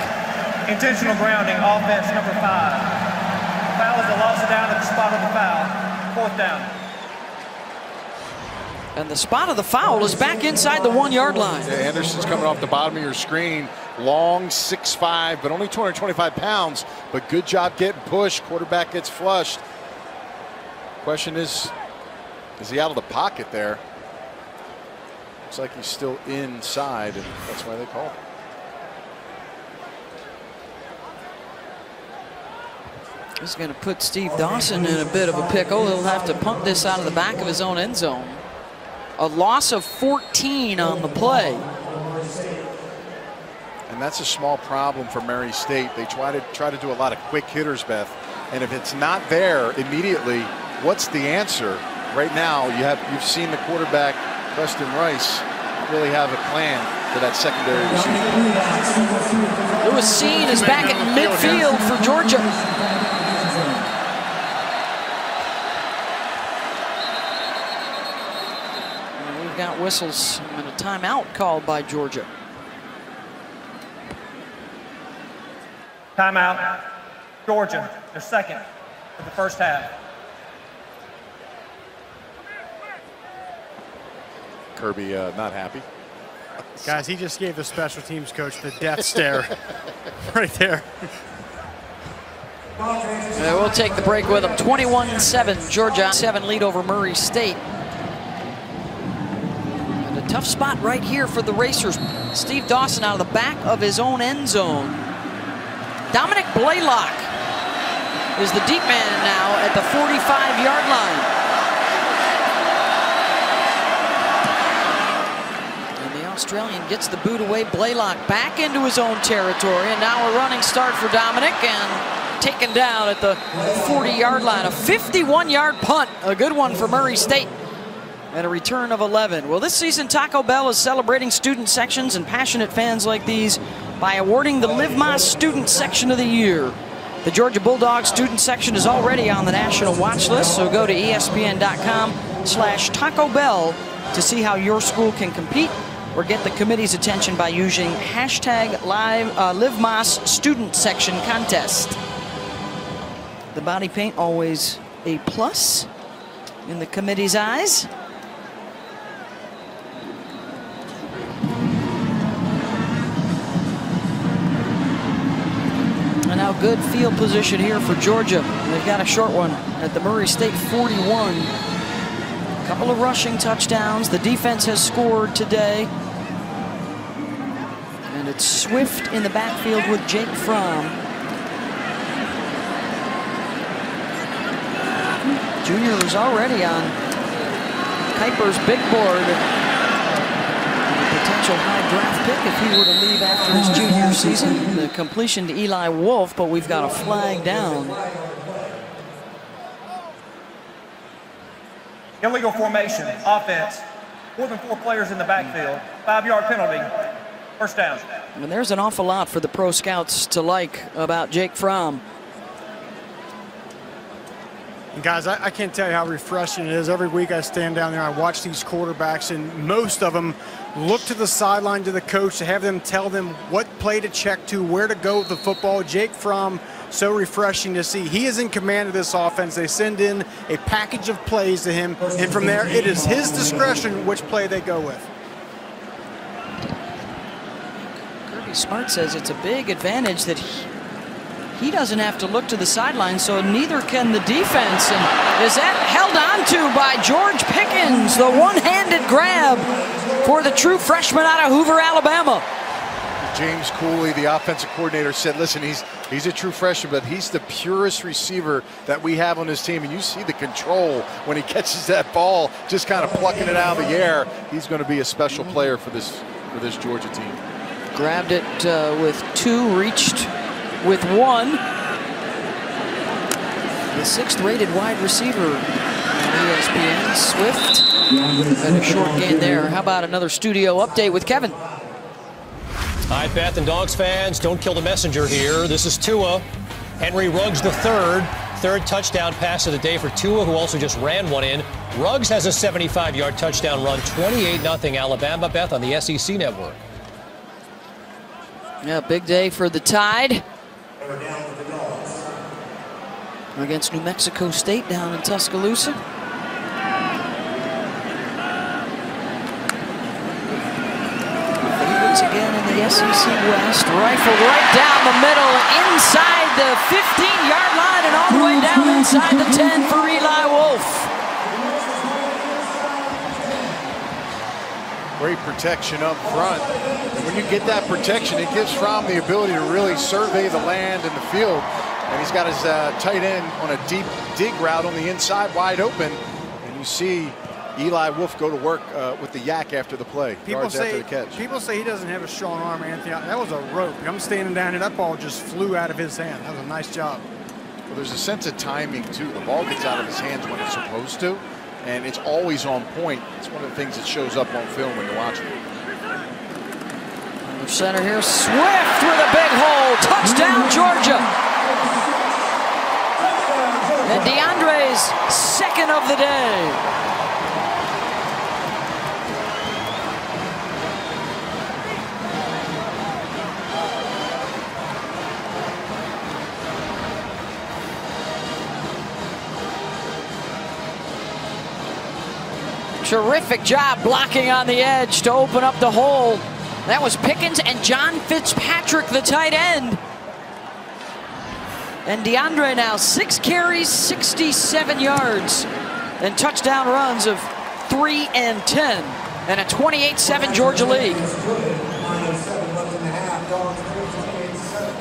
Intentional grounding, offense number 5. Foul is the loss of down at the spot of the foul. 4th down. And the spot of the foul is back inside the 1-yard line. Yeah, Anderson's coming off the bottom of your screen. Long, 6'5", but only 225 pounds. But good job getting pushed. Quarterback gets flushed. Question is he out of the pocket there? Looks like he's still inside, and that's why they called it. This is going to put Steve Dawson in a bit of a pickle. He'll have to punt this out of the back of his own end zone. A loss of 14 on the play. And that's a small problem for Murray State. They try to do a lot of quick hitters, Beth. And if it's not there immediately, what's the answer? Right now, you've seen the quarterback, Preston Rice, really have a plan for that secondary receiver. Lewis Seen is back at midfield for Georgia. And we've got whistles and a timeout called by Georgia. Timeout. Georgia, their second of the first half. Kirby not happy. Guys, he just gave the special teams coach the death stare right there. We'll take the break with them. 21-7, Georgia 7 lead over Murray State. And a tough spot right here for the Racers. Steve Dawson out of the back of his own end zone. Dominic Blaylock is the deep man now at the 45-yard line. Australian gets the boot away. Blaylock back into his own territory, and now a running start for Dominic, and taken down at the 40-yard line. A 51-yard punt, a good one for Murray State, and a return of 11. Well, this season Taco Bell is celebrating student sections and passionate fans like these by awarding the Live Más Student Section of the Year. The Georgia Bulldogs student section is already on the national watch list, so go to ESPN.com/Taco Bell to see how your school can compete or get the committee's attention by using hashtag Live Más Student Section Contest. The body paint always a plus in the committee's eyes. And now good field position here for Georgia. They've got a short one at the Murray State 41. A couple of rushing touchdowns. The defense has scored today. And it's Swift in the backfield with Jake Fromm. Junior was already on Kuiper's big board. A potential high draft pick if he were to leave after his junior season. The completion to Eli Wolf, but we've got a flag down. Illegal formation, offense. More than 4 players in the backfield. 5-yard penalty. First down. And there's an awful lot for the pro scouts to like about Jake Fromm. And guys, I can't tell you how refreshing it is. Every week I stand down there, I watch these quarterbacks, and most of them look to the sideline to the coach to have them tell them what play to check to, where to go with the football. Jake Fromm, so refreshing to see. He is in command of this offense. They send in a package of plays to him, and from there it is his discretion which play they go with. Smart says it's a big advantage that he doesn't have to look to the sideline, so neither can the defense. And is that held on to by George Pickens, the one-handed grab for the true freshman out of Hoover, Alabama. James Cooley, the offensive coordinator, said, listen, he's a true freshman, but he's the purest receiver that we have on this team. And you see the control when he catches that ball, just kind of plucking it out of the air. He's going to be a special player for this Georgia team. Grabbed it with 2, reached with 1. The 6th rated wide receiver on ESPN, Swift. And a short gain there. How about another studio update with Kevin? Hi, Beth and Dawgs fans. Don't kill the messenger here. This is Tua. Henry Ruggs the third touchdown pass of the day for Tua, who also just ran one in. Ruggs has a 75-yard touchdown run, 28-0 Alabama, Beth, on the SEC network. Yeah, big day for the Tide against New Mexico State down in Tuscaloosa. Favorites again in the SEC West. Rifled right down the middle, inside the 15-yard line, and all the way down inside the 10 for Eli Wolf. Great protection up front. When you get that protection, it gives Fromm the ability to really survey the land and the field. And he's got his tight end on a deep dig route on the inside, wide open. And you see Eli Wolf go to work with the yak after the play. People say, after the catch. People say he doesn't have a strong arm, Anthony. That was a rope. I'm standing down here. That ball just flew out of his hand. That was a nice job. Well, there's a sense of timing, too. The ball gets out of his hands when it's supposed to. And it's always on point. It's one of the things that shows up on film when you're watching it. Under center here, Swift with a big hole. Touchdown, Georgia. And DeAndre's second of the day. Terrific job blocking on the edge to open up the hole. That was Pickens and John Fitzpatrick, the tight end. And DeAndre now 6 carries, 67 yards, and touchdown runs of 3 and 10, and a 28-7 Georgia lead.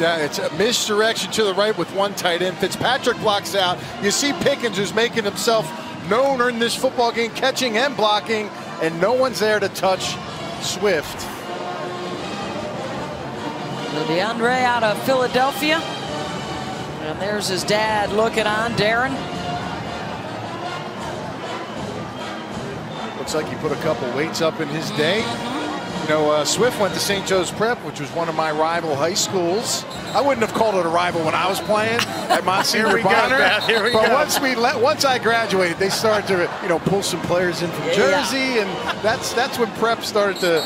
Yeah, it's a misdirection to the right with one tight end. Fitzpatrick blocks out. You see Pickens, who's making himself known in this football game, catching and blocking, and no one's there to touch Swift. DeAndre out of Philadelphia. And there's his dad looking on, Darren. Looks like he put a couple weights up in his day. You know, Swift went to St. Joe's Prep, which was one of my rival high schools. I wouldn't have called it a rival when I was playing at Monsignor Bonner. But once I graduated, they started to pull some players in from Jersey, and that's when Prep started to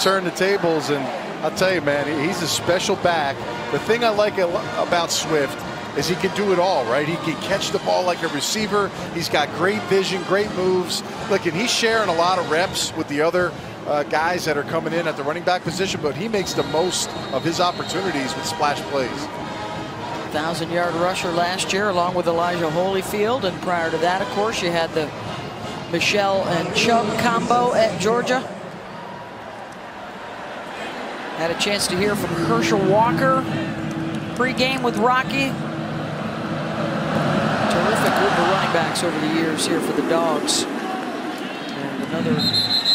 turn the tables. And I'll tell you, man, he's a special back. The thing I like about Swift is he can do it all, right? He can catch the ball like a receiver. He's got great vision, great moves. Look, and he's sharing a lot of reps with the other guys that are coming in at the running back position, but he makes the most of his opportunities with splash plays. 1,000-yard rusher last year along with Elijah Holyfield, and prior to that, of course, you had the Michelle and Chubb combo at Georgia. Had a chance to hear from Herschel Walker pre-game with Rocky. Terrific group of running backs over the years here for the Dogs. And another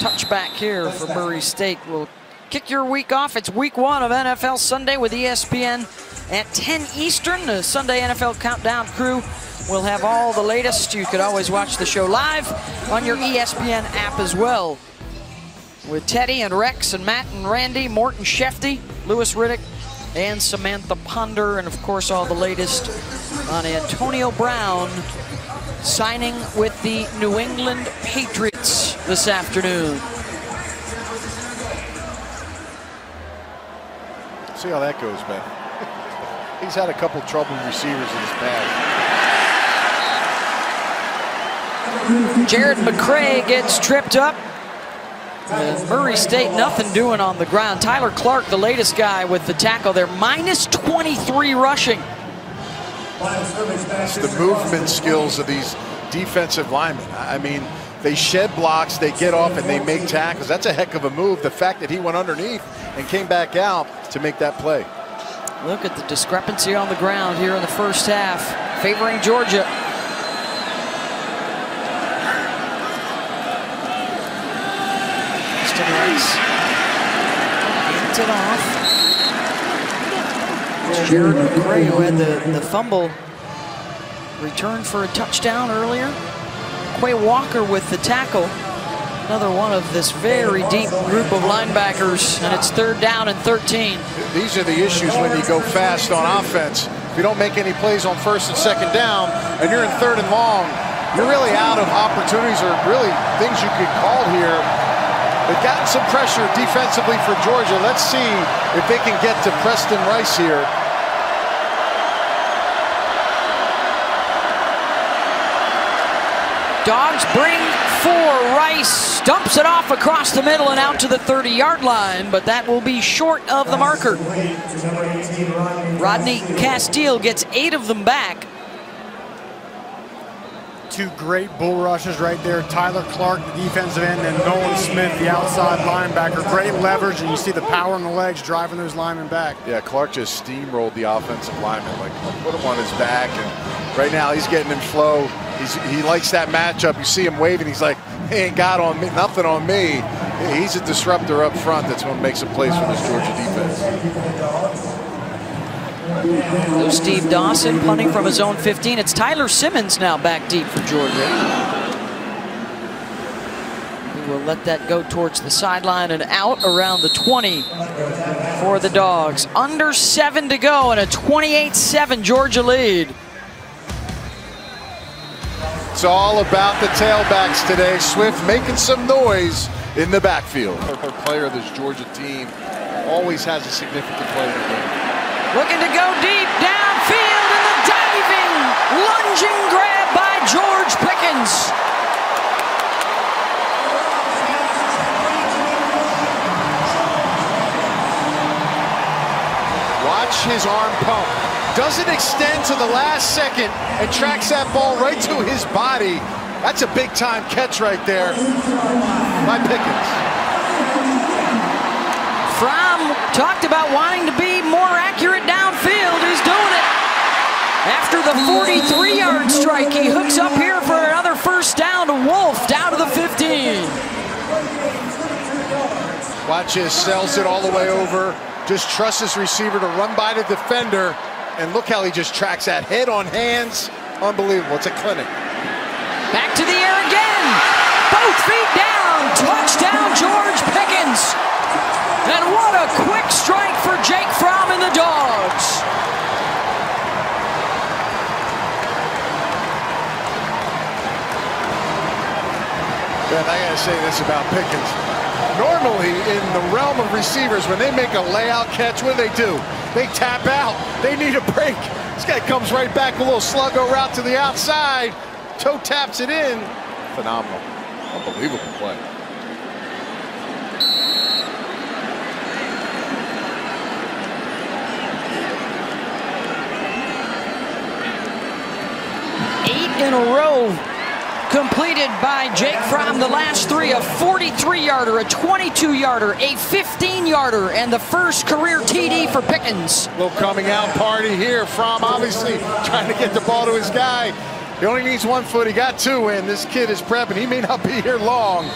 touchback here for Murray State will kick your week off. It's week 1 of NFL Sunday with ESPN at 10 Eastern. The Sunday NFL Countdown crew will have all the latest. You could always watch the show live on your ESPN app as well. With Teddy and Rex and Matt and Randy, Morton Shefty, Lewis Riddick, and Samantha Ponder, and of course all the latest on Antonio Brown signing with the New England Patriots this afternoon. See how that goes, man. He's had a couple troubled receivers in his past. Jared McCray gets tripped up. And Murray State, nothing doing on the ground. Tyler Clark, the latest guy with the tackle there, minus 23 rushing. It's the movement skills of these defensive linemen. I mean, they shed blocks, they get off, and they make tackles. That's a heck of a move. The fact that he went underneath and came back out to make that play. Look at the discrepancy on the ground here in the first half, favoring Georgia. Gets it off. It's Jared McCray who had the fumble return for a touchdown earlier. Quay Walker with the tackle. Another one of this very deep group of linebackers, and it's 3rd down and 13. These are the issues when you go fast on offense. If you don't make any plays on 1st and 2nd down, and you're in 3rd and long, you're really out of opportunities or really things you could call here They've gotten some pressure defensively for Georgia. Let's see if they can get to Preston Rice here. Dawgs bring 4. Rice dumps it off across the middle and out to the 30-yard line, but that will be short of the marker. Rodney Castile gets 8 of them back. 2 great bull rushes right there. Tyler Clark, the defensive end, and Nolan Smith, the outside linebacker. Great leverage, and you see the power in the legs driving those linemen back. Yeah, Clark just steamrolled the offensive lineman, like put him on his back, and right now he's getting in flow. He likes that matchup. You see him waving. He's like, he ain't got on me, nothing on me. He's a disruptor up front. That's what makes some plays for this Georgia defense. So Steve Dawson punting from his own 15. It's Tyler Simmons now back deep for Georgia. He will let that go towards the sideline and out around the 20 for the Dogs. Under 7 to go and a 28-7 Georgia lead. It's all about the tailbacks today. Swift making some noise in the backfield. Our player of this Georgia team always has a significant play in the game. Looking to go deep downfield, and the diving, lunging grab by George Pickens. Watch his arm pump. Doesn't extend to the last second and tracks that ball right to his body. That's a big-time catch right there by Pickens. Fromm talked about wanting to be more accurate downfield. He's doing it. After the 43-yard strike, he hooks up here for another first down to Wolf, down to the 15. Watch his, sells it all the way over. Just trusts his receiver to run by the defender. And look how he just tracks that head on hands. Unbelievable. It's a clinic. Back to the air again. Both feet down. Touchdown, George Pickens. And what a quick strike for Jake Fromm and the Dogs. Ben, I gotta say this about Pickens. Normally, in the realm of receivers, when they make a layout catch, what do? They tap out. They need a break. This guy comes right back, a little sluggo route to the outside. Toe taps it in. Phenomenal. Unbelievable play. In a row completed by Jake Fromm. The last 3, a 43-yarder, a 22-yarder, a 15-yarder, and the first career TD for Pickens. Little coming out party here. Fromm obviously trying to get the ball to his guy. He only needs 1 foot. He got 2 in. This kid is prepping. He may not be here long.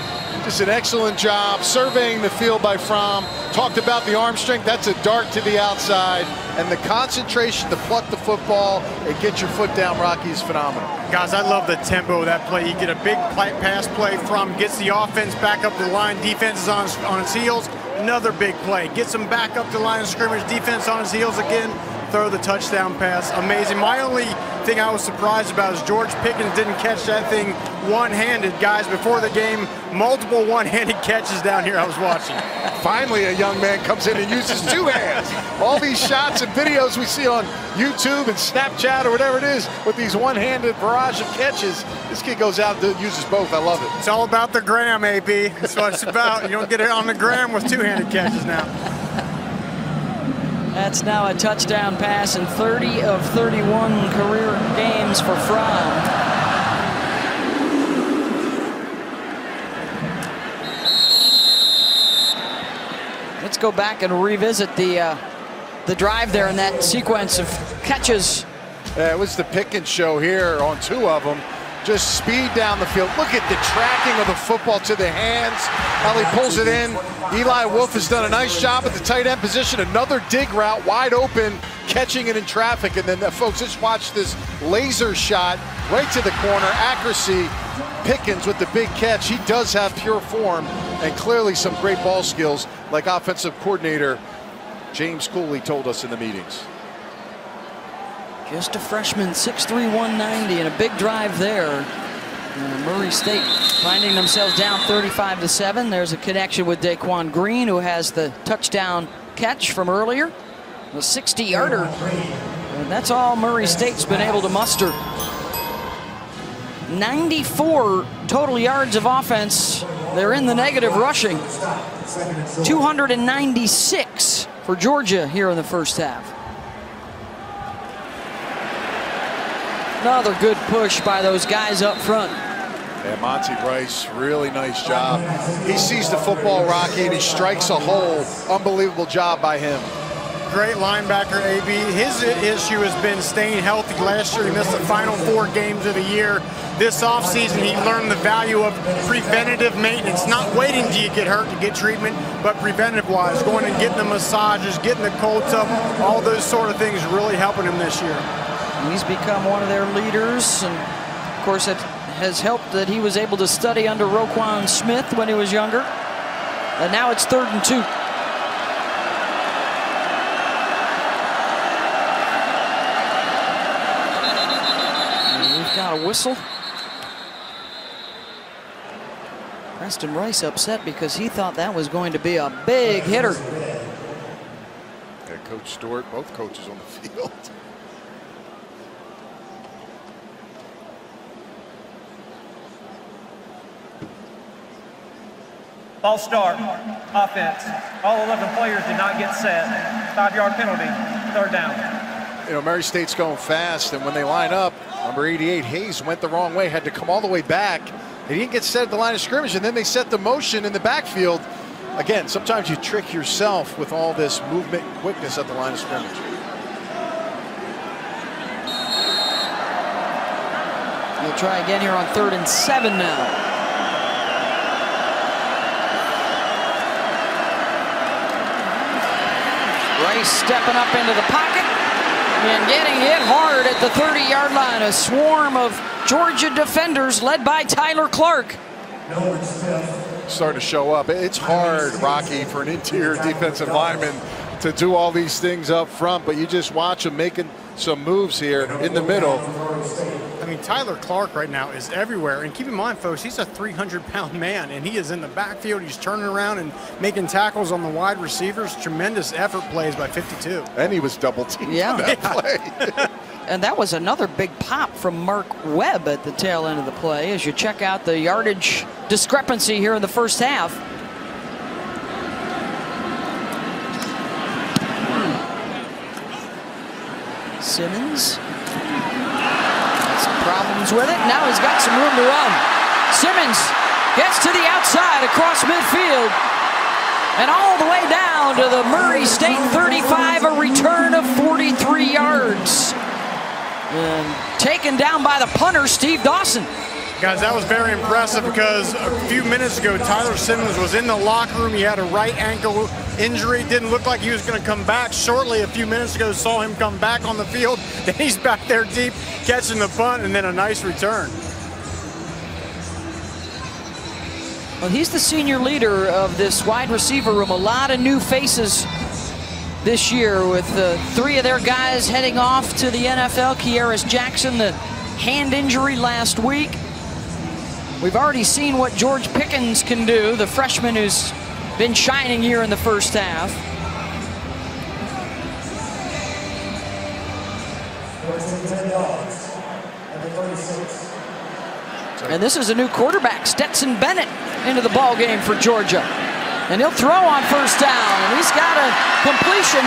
Just an excellent job surveying the field by Fromm. Talked about the arm strength. That's a dart to the outside. And the concentration to pluck the football and get your foot down, Rocky, is phenomenal. Guys, I love the tempo of that play. You get a big pass play from, gets the offense back up the line, defense is on its heels. Another big play. Gets them back up the line of scrimmage, defense on his heels again. Throw the touchdown pass. Amazing. My only thing I was surprised about is George Pickens didn't catch that thing one-handed. Guys, before the game, multiple one-handed catches down here I was watching. Finally, a young man comes in and uses 2 hands. All these shots and videos we see on YouTube and Snapchat or whatever it is with these one-handed barrage of catches, this kid goes out and uses both. I love it. It's all about the gram, AP. That's what it's about. You don't get it on the gram with 2-handed catches now. That's now a touchdown pass in 30 of 31 career games for Fromm. Let's go back and revisit the drive there in that sequence of catches. Yeah, it was the Pickens show here on 2 of them. Just speed down the field. Look at the tracking of the football to the hands, how he pulls it in. Eli Wolf has done a nice job at the tight end position. Another dig route, wide open, catching it in traffic. And then, folks, just watch this laser shot right to the corner. Accuracy. Pickens with the big catch. He does have pure form and clearly some great ball skills, like offensive coordinator James Cooley told us in the meetings. Just a freshman, 6'3", 190, and a big drive there. Murray State finding themselves down 35-7. There's a connection with Daquan Green, who has the touchdown catch from earlier, a 60-yarder. And that's all Murray State's been able to muster. 94 total yards of offense. They're in the negative rushing. 296 for Georgia here in the first half. Another good push by those guys up front. Yeah, Monty Rice, really nice job. He sees the football, Rocky, and he strikes a hole. Unbelievable job by him. Great linebacker, AB. His issue has been staying healthy. Last year, he missed the final 4 games of the year. This offseason, he learned the value of preventative maintenance, not waiting till you get hurt to get treatment, but preventive-wise, going and getting the massages, getting the cold tub, all those sort of things really helping him this year. He's become one of their leaders, and of course it has helped that he was able to study under Roquan Smith when he was younger. And now it's 3rd and 2. And we've got a whistle. Preston Rice upset because he thought that was going to be a big hitter. Yeah, Coach Stewart, both coaches on the field. False start, offense. All 11 players did not get set. 5-yard penalty, 3rd down. You know, Murray State's going fast, and when they line up, number 88, Hayes, went the wrong way, had to come all the way back. He didn't get set at the line of scrimmage, and then they set the motion in the backfield. Again, sometimes you trick yourself with all this movement and quickness at the line of scrimmage. We'll try again here on 3rd and 7 now. Rice stepping up into the pocket and getting hit hard at the 30-yard line. A swarm of Georgia defenders led by Tyler Clark. Starting to show up. It's hard, Rocky, for an interior defensive lineman to do all these things up front, but you just watch him making some moves here in the middle. I mean, Tyler Clark right now is everywhere. And keep in mind, folks, he's a 300-pound man, and he is in the backfield. He's turning around and making tackles on the wide receivers. Tremendous effort plays by 52. And he was double teamed on that play. And that was another big pop from Mark Webb at the tail end of the play as you check out the yardage discrepancy here in the first half. Simmons. Some problems with it. Now he's got some room to run. Simmons gets to the outside across midfield. And all the way down to the Murray State 35, a return of 43 yards. And taken down by the punter, Steve Dawson. Guys, that was very impressive because a few minutes ago, Tyler Simmons was in the locker room. He had a right ankle injury. Didn't look like he was going to come back. Shortly, a few minutes ago, saw him come back on the field. Then he's back there deep, catching the punt, and then a nice return. Well, he's the senior leader of this wide receiver room. A lot of new faces this year with 3 of their guys heading off to the NFL. Kearis Jackson, the hand injury last week. We've already seen what George Pickens can do, the freshman who's been shining here in the first half. And this is a new quarterback, Stetson Bennett, into the ball game for Georgia. And he'll throw on first down, and he's got a completion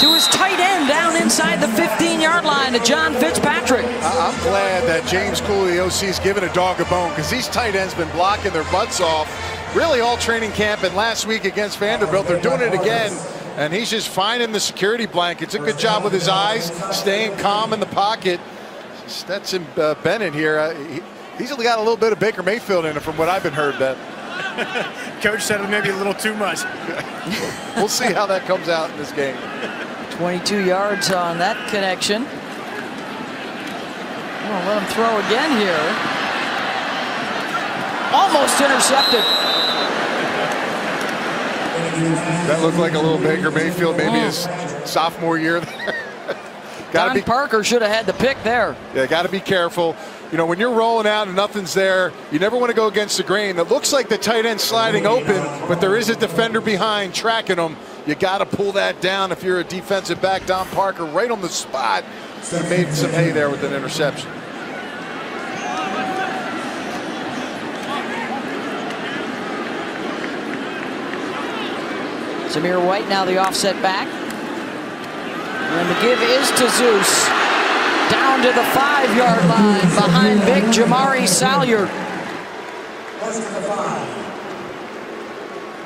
to his tight end down inside the 15-yard line to John Fitzpatrick. I'm glad that James Cooley, the OC, is giving a dog a bone because these tight ends been blocking their butts off really all training camp, and last week against Vanderbilt, they're doing it again, and he's just finding the security blankets. A good job with his eyes, staying calm in the pocket. Stetson Bennett here, he's only got a little bit of Baker Mayfield in it from what I've been heard, Ben. Coach said it may be a little too much. We'll see how that comes out in this game. 22 yards on that connection. We'll let him throw again here. Almost intercepted. That looked like a little Baker Mayfield, maybe his sophomore year there. Don Parker should have had the pick there. Yeah, got to be careful. You know, when you're rolling out and nothing's there, you never want to go against the grain. It looks like the tight end sliding open, but there is a defender behind tracking him. You got to pull that down if you're a defensive back. Don Parker right on the spot. He made some hay there with an interception. Zamir White now the offset back. And the give is to Zeus. Down to the 5-yard line behind big Jamari Salyer.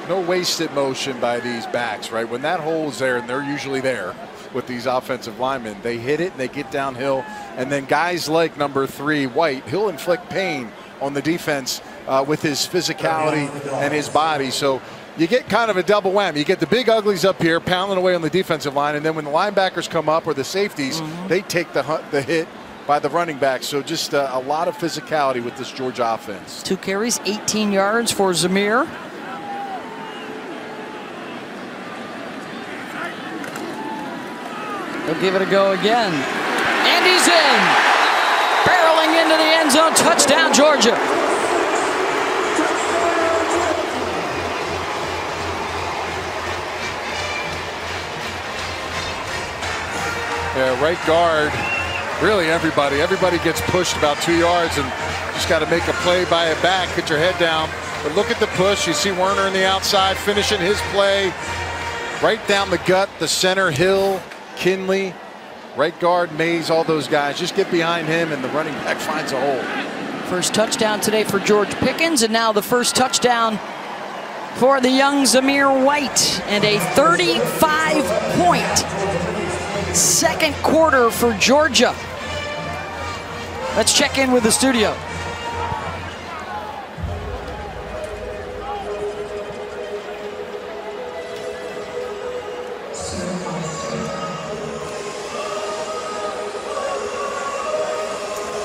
No wasted motion by these backs, right? When that hole is there, and they're usually there with these offensive linemen, they hit it and they get downhill. And then guys like number 3, White, he'll inflict pain on the defense with his physicality and his body. So you get kind of a double whammy. You get the big uglies up here pounding away on the defensive line, and then when the linebackers come up or the safeties, they take the hit by the running back. So just a lot of physicality with this Georgia offense. 2 carries, 18 yards for Zamir. He'll give it a go again. And he's in. Barreling into the end zone. Touchdown, Georgia. Yeah, right guard, really everybody gets pushed about 2 yards, and just got to make a play by a back, get your head down. But look at the push. You see Werner in the outside finishing his play right down the gut, the center, Hill, Kinley, right guard, Mays, all those guys. Just get behind him, and the running back finds a hole. First touchdown today for George Pickens, and now the first touchdown for the young Zamir White, and a 35-point second quarter for Georgia. Let's check in with the studio.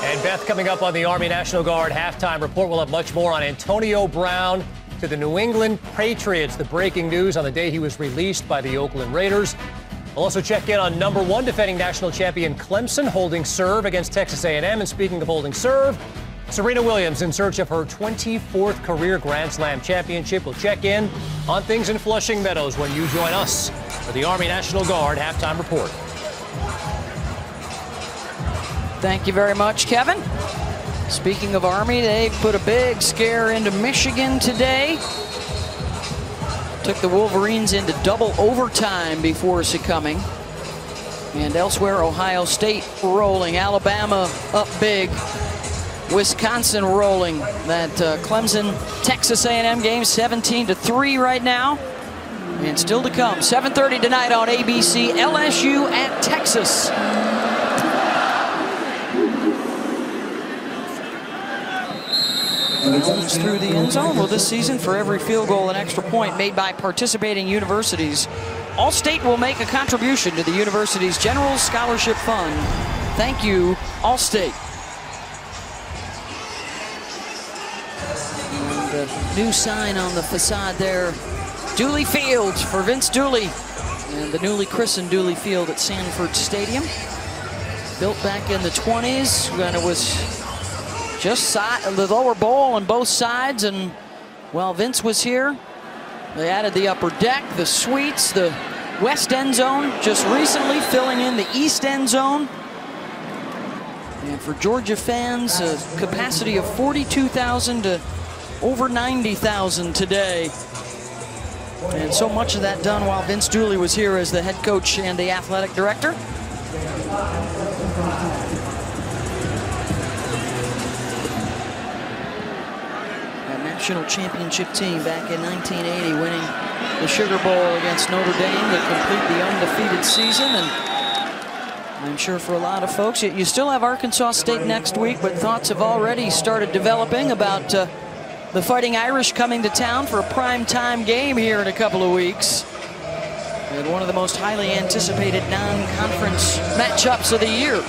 And Beth, coming up on the Army National Guard halftime report, we'll have much more on Antonio Brown to the New England Patriots. The breaking news on the day he was released by the Oakland Raiders. We'll also check in on number 1 defending national champion Clemson holding serve against Texas A&M. And speaking of holding serve, Serena Williams in search of her 24th career Grand Slam championship. We'll check in on things in Flushing Meadows when you join us for the Army National Guard halftime report. Thank you very much, Kevin. Speaking of Army, they put a big scare into Michigan today. Took the Wolverines into double overtime before succumbing. And elsewhere, Ohio State rolling. Alabama up big. Wisconsin rolling. That Clemson-Texas A&M game, 17-3 right now. And still to come, 7:30 tonight on ABC, LSU at Texas. Runs through the end zone. Well, this season, for every field goal and extra point made by participating universities, All-State will make a contribution to the university's General Scholarship Fund. Thank you, All-State. And the new sign on the facade there, Dooley Field for Vince Dooley, and the newly christened Dooley Field at Sanford Stadium. Built back in the 20s when it was just the lower bowl on both sides, and while Vince was here, they added the upper deck, the suites, the west end zone, just recently filling in the east end zone. And for Georgia fans, a capacity of 42,000 to over 90,000 today. And so much of that done while Vince Dooley was here as the head coach and the athletic director. National championship team back in 1980, winning the Sugar Bowl against Notre Dame to complete the undefeated season. And I'm sure for a lot of folks, you still have Arkansas State next week, but thoughts have already started developing about the Fighting Irish coming to town for a prime-time game here in a couple of weeks. And one of the most highly anticipated non-conference matchups of the year.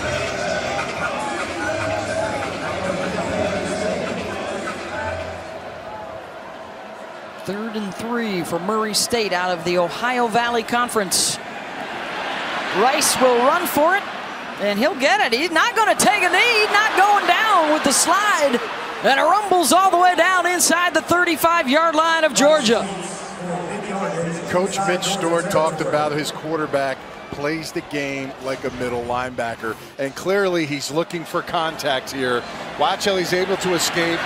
Third and 3 for Murray State out of the Ohio Valley Conference. Rice will run for it. And he'll get it. He's not going to take a knee, not going down with the slide. And it rumbles all the way down inside the 35-yard line of Georgia. Coach Mitch Stewart talked about his quarterback plays the game like a middle linebacker. And clearly he's looking for contact here. Watch how he's able to escape.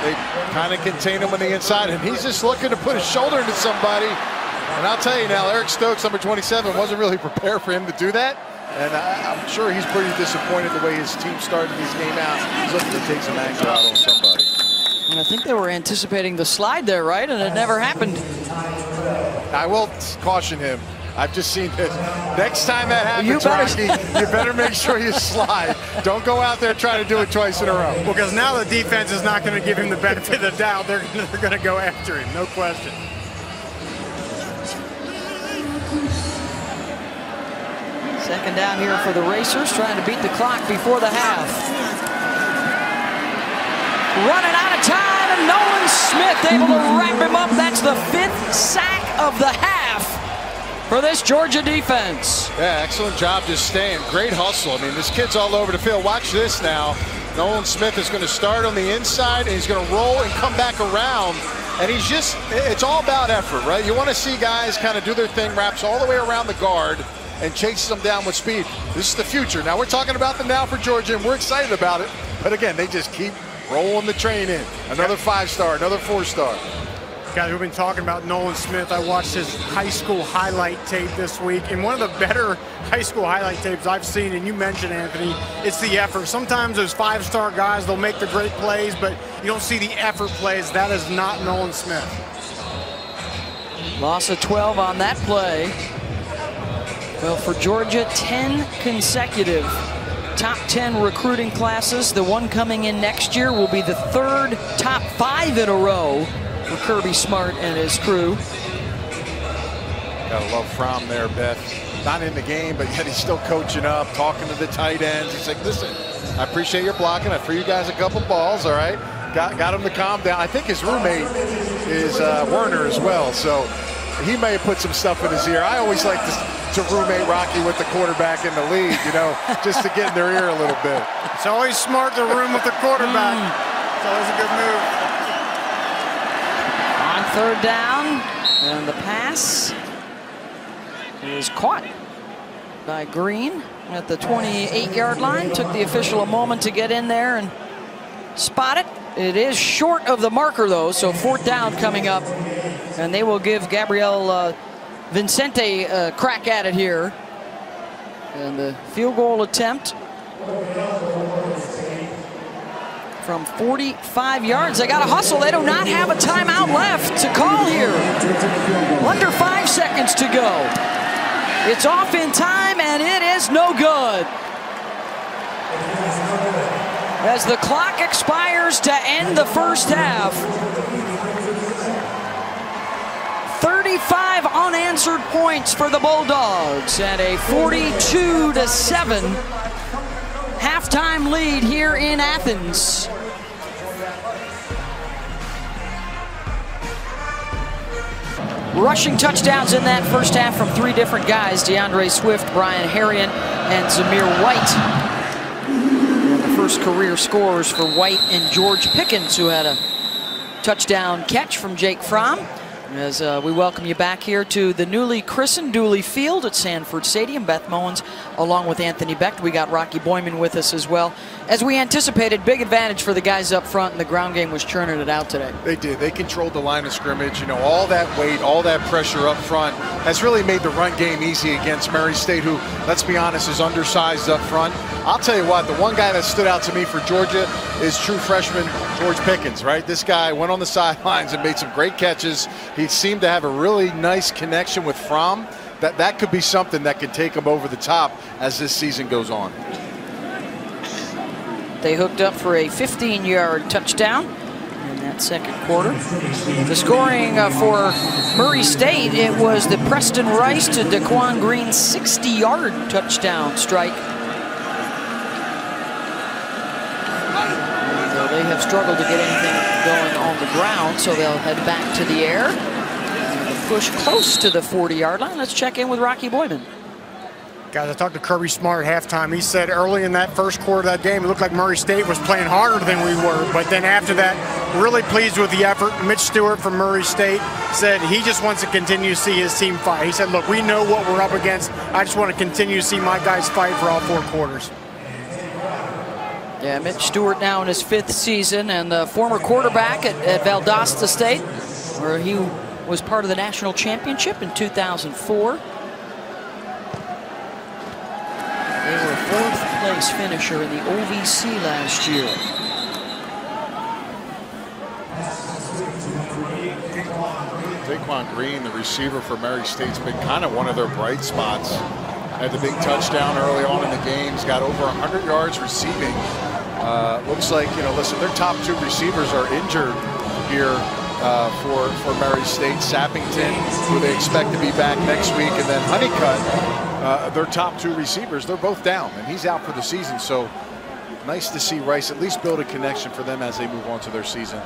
They kind of contain him on the inside, and he's just looking to put his shoulder into somebody. And I'll tell you now, Eric Stokes, number 27, wasn't really prepared for him to do that. And I'm sure he's pretty disappointed the way his team started this game out. He's looking to take some anger out on somebody. And I think they were anticipating the slide there, right? And it never happened. I will caution him. I've just seen this. Next time that happens, Rocky, you better make sure you slide. Don't go out there trying to do it twice in a row. Well, because now the defense is not going to give him the benefit of the doubt. They're going to go after him, no question. Second down here for the Racers, trying to beat the clock before the half. Running out of time, and Nolan Smith able to wrap him up. That's the 5th sack of the half for this Georgia defense. Yeah, excellent job just staying. Great hustle. I mean, this kid's all over the field. Watch this now. Nolan Smith is going to start on the inside, and he's going to roll and come back around. And he's just, it's all about effort, right? You want to see guys kind of do their thing, wraps all the way around the guard, and chases them down with speed. This is the future. Now we're talking about the now for Georgia, and we're excited about it. But again, they just keep rolling the train in. Another 5-star, another 4-star. Guys, we've been talking about Nolan Smith. I watched his high school highlight tape this week, and one of the better high school highlight tapes I've seen, and you mentioned, Anthony, it's the effort. Sometimes those 5-star guys, they'll make the great plays, but you don't see the effort plays. That is not Nolan Smith. Loss of 12 on that play. Well, for Georgia, 10 consecutive top 10 recruiting classes. The one coming in next year will be the 3rd top 5 in a row for Kirby Smart and his crew. Gotta love Fromm there, Beth. Not in the game, but yet he's still coaching up, talking to the tight ends. He's like, listen, I appreciate your blocking. I threw you guys a couple balls, all right? Got him to calm down. I think his roommate is Werner as well, so he may have put some stuff in his ear. I always like to roommate Rocky with the quarterback in the league, you know, just to get in their ear a little bit. It's always smart to room with the quarterback. It's always a good move. On 3rd down, and the pass is caught by Green at the 28-yard line. Took the official a moment to get in there and spot it. It is short of the marker, though, so 4th down coming up. And they will give Gabriel Vincente a crack at it here. And the field goal attempt from 45 yards. They got to hustle. They do not have a timeout left to call here. Under 5 seconds to go. It's off in time, and it is no good. As the clock expires to end the first half. 35 unanswered points for the Bulldogs and a 42-7 halftime lead here in Athens. Rushing touchdowns in that first half from 3 different guys: DeAndre Swift, Brian Harrion, and Zamir White. And the first career scores for White and George Pickens, who had a touchdown catch from Jake Fromm. As we welcome you back here to the newly christened Dooley Field at Sanford Stadium. Beth Mowens along with Anthony Becht. We got Rocky Boyman with us as well. As we anticipated, big advantage for the guys up front, and the ground game was churning it out today. They did. They controlled the line of scrimmage. You know, all that weight, all that pressure up front has really made the run game easy against Murray State, who, let's be honest, is undersized up front. I'll tell you what, the one guy that stood out to me for Georgia is true freshman George Pickens, right? This guy went on the sidelines and made some great catches. He seemed to have a really nice connection with Fromm. That could be something that could take him over the top as this season goes on. They hooked up for a 15-yard touchdown in that second quarter. The scoring for Murray State, it was the Preston Rice to Daquan Green 60-yard touchdown strike. They have struggled to get anything going on the ground, so they'll head back to the air. Push close to the 40-yard line. Let's check in with Rocky Boyman. Guys, I talked to Kirby Smart at halftime. He said early in that first quarter of that game, it looked like Murray State was playing harder than we were. But then after that, really pleased with the effort. Mitch Stewart from Murray State said he just wants to continue to see his team fight. He said, look, we know what we're up against. I just want to continue to see my guys fight for all 4 quarters. Yeah, Mitch Stewart now in his 5th season, and the former quarterback at Valdosta State, where he was part of the national championship in 2004. They were a 4th place finisher in the OVC last year. Daquan Green, the receiver for Murray State's been kind of one of their bright spots. Had the big touchdown early on in the game. He's got over 100 yards receiving. Looks like, listen, their top 2 receivers are injured here for Murray State. Sappington, who they expect to be back next week, and then Honeycutt, their top 2 receivers, they're both down, and he's out for the season. So nice to see Rice at least build a connection for them as they move on to their season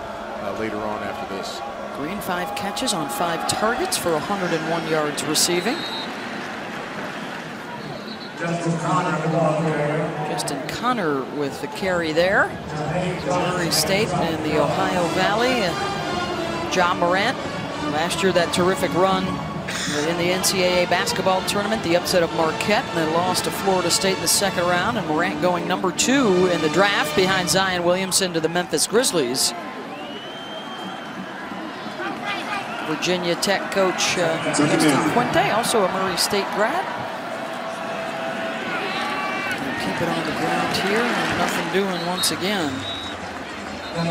later on after this. Green 5 catches on 5 targets for 101 yards receiving. Justin Connor with the carry there. Murray State in the Ohio Valley. John Morant, last year that terrific run in the NCAA basketball tournament, the upset of Marquette, and they lost to Florida State in the 2nd round, and Morant going number 2 in the draft behind Zion Williamson to the Memphis Grizzlies. Virginia Tech coach Justin Quinte, also a Murray State grad. Keep it on the ground here, and nothing doing once again.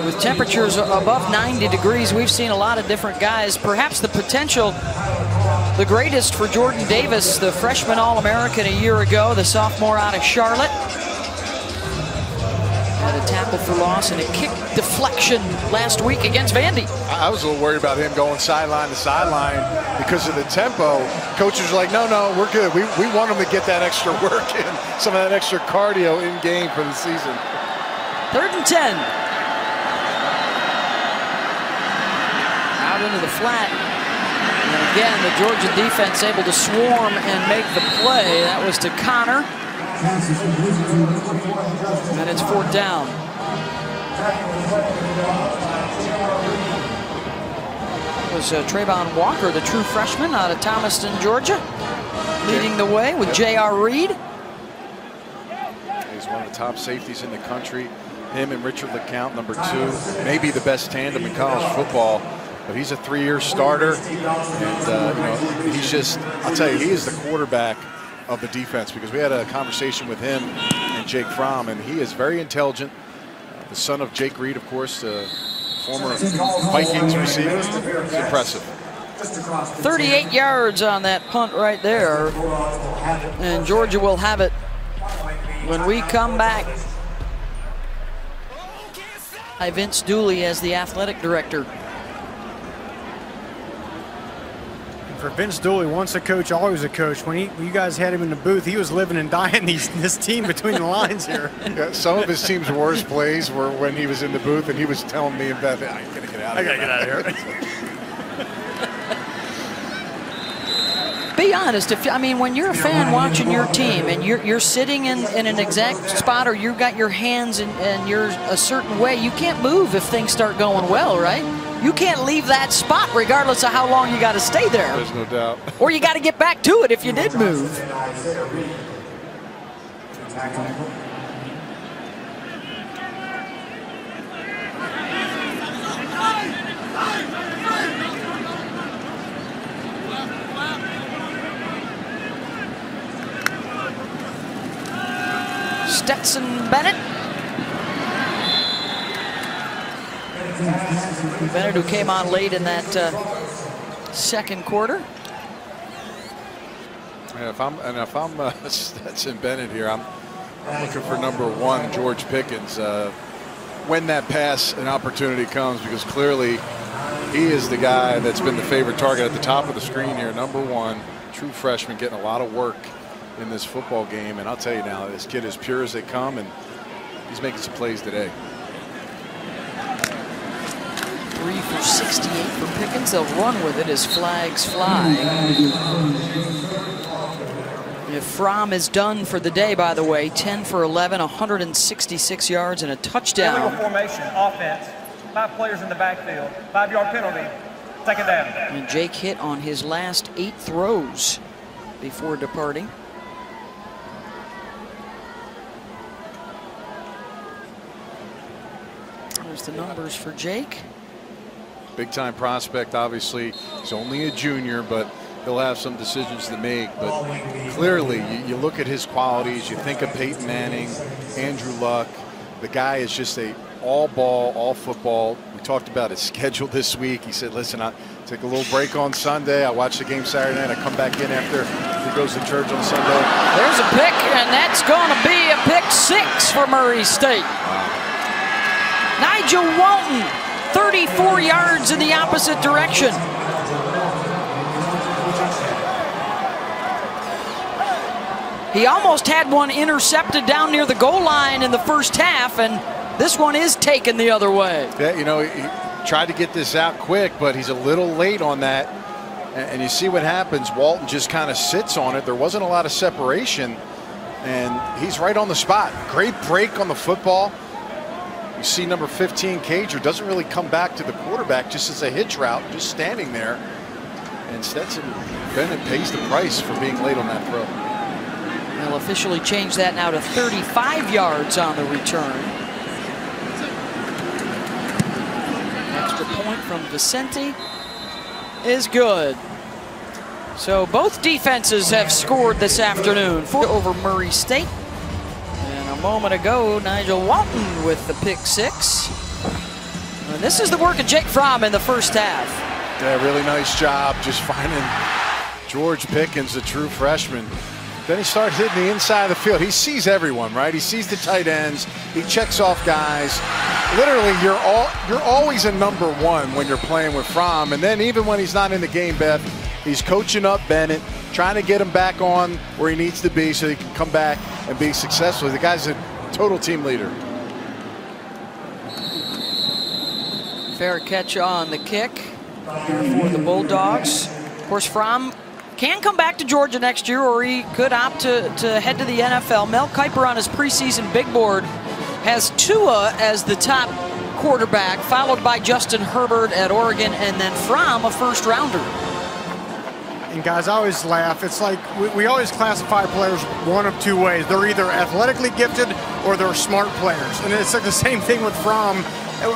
With temperatures above 90 degrees, we've seen a lot of different guys. Perhaps the potential, the greatest for Jordan Davis, the freshman All-American a year ago, the sophomore out of Charlotte. Had a tackle for loss and a kick deflection last week against Vandy. I was a little worried about him going sideline to sideline because of the tempo. Coaches were like, no, we're good. We want him to get that extra work in, some of that extra cardio in game for the season. 3rd and 10. Out into the flat. And again, the Georgia defense able to swarm and make the play. That was to Connor. And it's 4th down. It was Trayvon Walker, the true freshman out of Thomaston, Georgia, leading the way with J.R. Reed. He's one of the top safeties in the country. Him and Richard LeCount, number 2, maybe the best tandem in college football. But he's a 3-year starter, and he's just, I'll tell you, he is the quarterback of the defense, because we had a conversation with him and Jake Fromm, and he is very intelligent. The son of Jake Reed, of course, former Vikings receiver. It's impressive. 38 yards on that punt right there, and Georgia will have it when we come back. Hi, Vince Dooley as the athletic director. For Vince Dooley, once a coach, always a coach. When you guys had him in the booth, he was living and dying this team between the lines here. Yeah, some of his team's worst plays were when he was in the booth and he was telling me and Beth, I gotta get out of here. I gotta get out of here. Be honest, when you're a fan watching your team and you're sitting in an exact spot, or you've got your hands and you're a certain way, you can't move if things start going well, right? You can't leave that spot regardless of how long you got to stay there. There's no doubt. Or you got to get back to it if you did move. Stetson Bennett. Bennett, who came on late in that 2nd quarter. Yeah, if I'm Stetson Bennett here, I'm looking for number 1, George Pickens. When that pass and opportunity comes, because clearly he is the guy that's been the favorite target at the top of the screen here. Number 1, true freshman, getting a lot of work in this football game. And I'll tell you now, this kid is pure as they come, and he's making some plays today. 3 for 68 for Pickens. They'll run with it as flags fly. If Fromm is done for the day, by the way, 10 for 11, 166 yards and a touchdown. Illegal formation, offense, 5 players in the backfield, 5-yard penalty, second down. And Jake hit on his last 8 throws before departing. There's the numbers for Jake. Big time prospect, obviously. He's only a junior, but he'll have some decisions to make. But clearly, you look at his qualities, you think of Peyton Manning, Andrew Luck. The guy is just a all ball, all football. We talked about his schedule this week. He said, listen, I take a little break on Sunday. I watch the game Saturday night. I come back in after he goes to church on Sunday. There's a pick, and that's going to be a pick 6 for Murray State. Nigel Walton, 34 yards in the opposite direction. He almost had one intercepted down near the goal line in the first half, and this one is taken the other way. Yeah, you know, he tried to get this out quick, but he's a little late on that. And you see what happens. Walton just kind of sits on it. There wasn't a lot of separation, and he's right on the spot. Great break on the football. You see number 15, Cager, doesn't really come back to the quarterback, just as a hitch route, just standing there. And Stetson Bennett pays the price for being late on that throw. They'll officially change that now to 35 yards on the return. Extra point from Vicente is good. So both defenses have scored this afternoon over Murray State. And a moment ago, Nigel Walton with the pick 6. And this is the work of Jake Fromm in the first half. Yeah, really nice job just finding George Pickens, the true freshman. Then he starts hitting the inside of the field. He sees everyone, right? He sees the tight ends. He checks off guys. Literally, you're always a number 1 when you're playing with Fromm. And then even when he's not in the game, Beth, he's coaching up Bennett, trying to get him back on where he needs to be so he can come back and be successful. The guy's a total team leader. Fair catch on the kick for the Bulldogs. Of course, Fromm can come back to Georgia next year, or he could opt to head to the NFL. Mel Kiper on his preseason big board has Tua as the top quarterback, followed by Justin Herbert at Oregon, and then Fromm, a first rounder. And guys, I always laugh. It's like we always classify players one of 2 ways. They're either athletically gifted or they're smart players. And it's like the same thing with Fromm.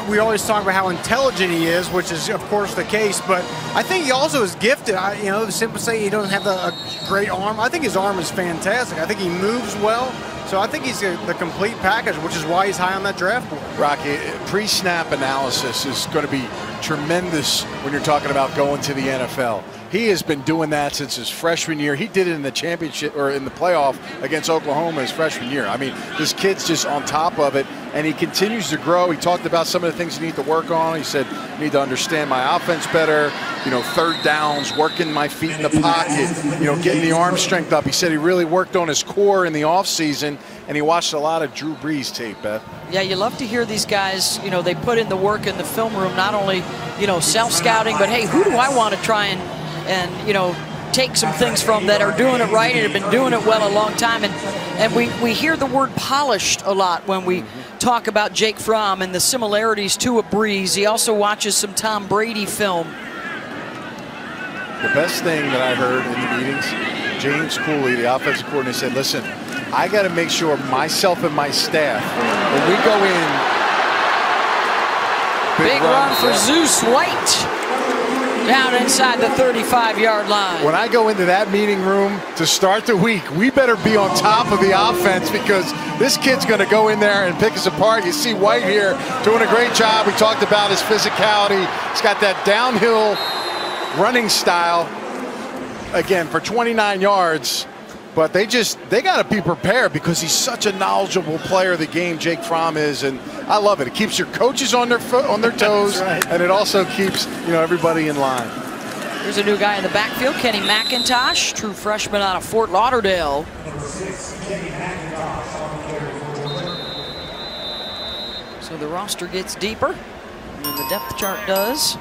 We always talk about how intelligent he is, which is, of course, the case. But I think he also is gifted. You know, some people say he doesn't have a great arm. I think his arm is fantastic. I think he moves well. So I think he's the complete package, which is why he's high on that draft board. Rocky, pre-snap analysis is going to be tremendous when you're talking about going to the NFL. He has been doing that since his freshman year. He did it in the championship or in the playoff against Oklahoma his freshman year. I mean, this kid's just on top of it, and he continues to grow. He talked about some of the things you need to work on. He said, I need to understand my offense better, you know, third downs, working my feet in the pocket, you know, getting the arm strength up. He said he really worked on his core in the offseason, and he watched a lot of Drew Brees tape, Beth. Yeah, you love to hear these guys, you know, they put in the work in the film room, not only, you know, self-scouting, but hey, who do I want to try and you know, take some things from that are doing it right and have been doing it well a long time. And we hear the word polished a lot when we talk about Jake Fromm and the similarities to a Brees. He also watches some Tom Brady film. The best thing that I heard in the meetings, James Cooley, the offensive coordinator, said, listen, I got to make sure myself and my staff, when we go in, big run for Zeus White. Down inside the 35-yard line. When I go into that meeting room to start the week, we better be on top of the offense because this kid's going to go in there and pick us apart. You see White here doing a great job. We talked about his physicality. He's got that downhill running style, again, for 29 yards. But they got to be prepared because he's such a knowledgeable player of the game, Jake Fromm is, and I love it. It keeps your coaches on their toes, right. And it also keeps, you know, everybody in line. There's a new guy in the backfield, Kenny McIntosh, true freshman out of Fort Lauderdale. So the roster gets deeper, and the depth chart does.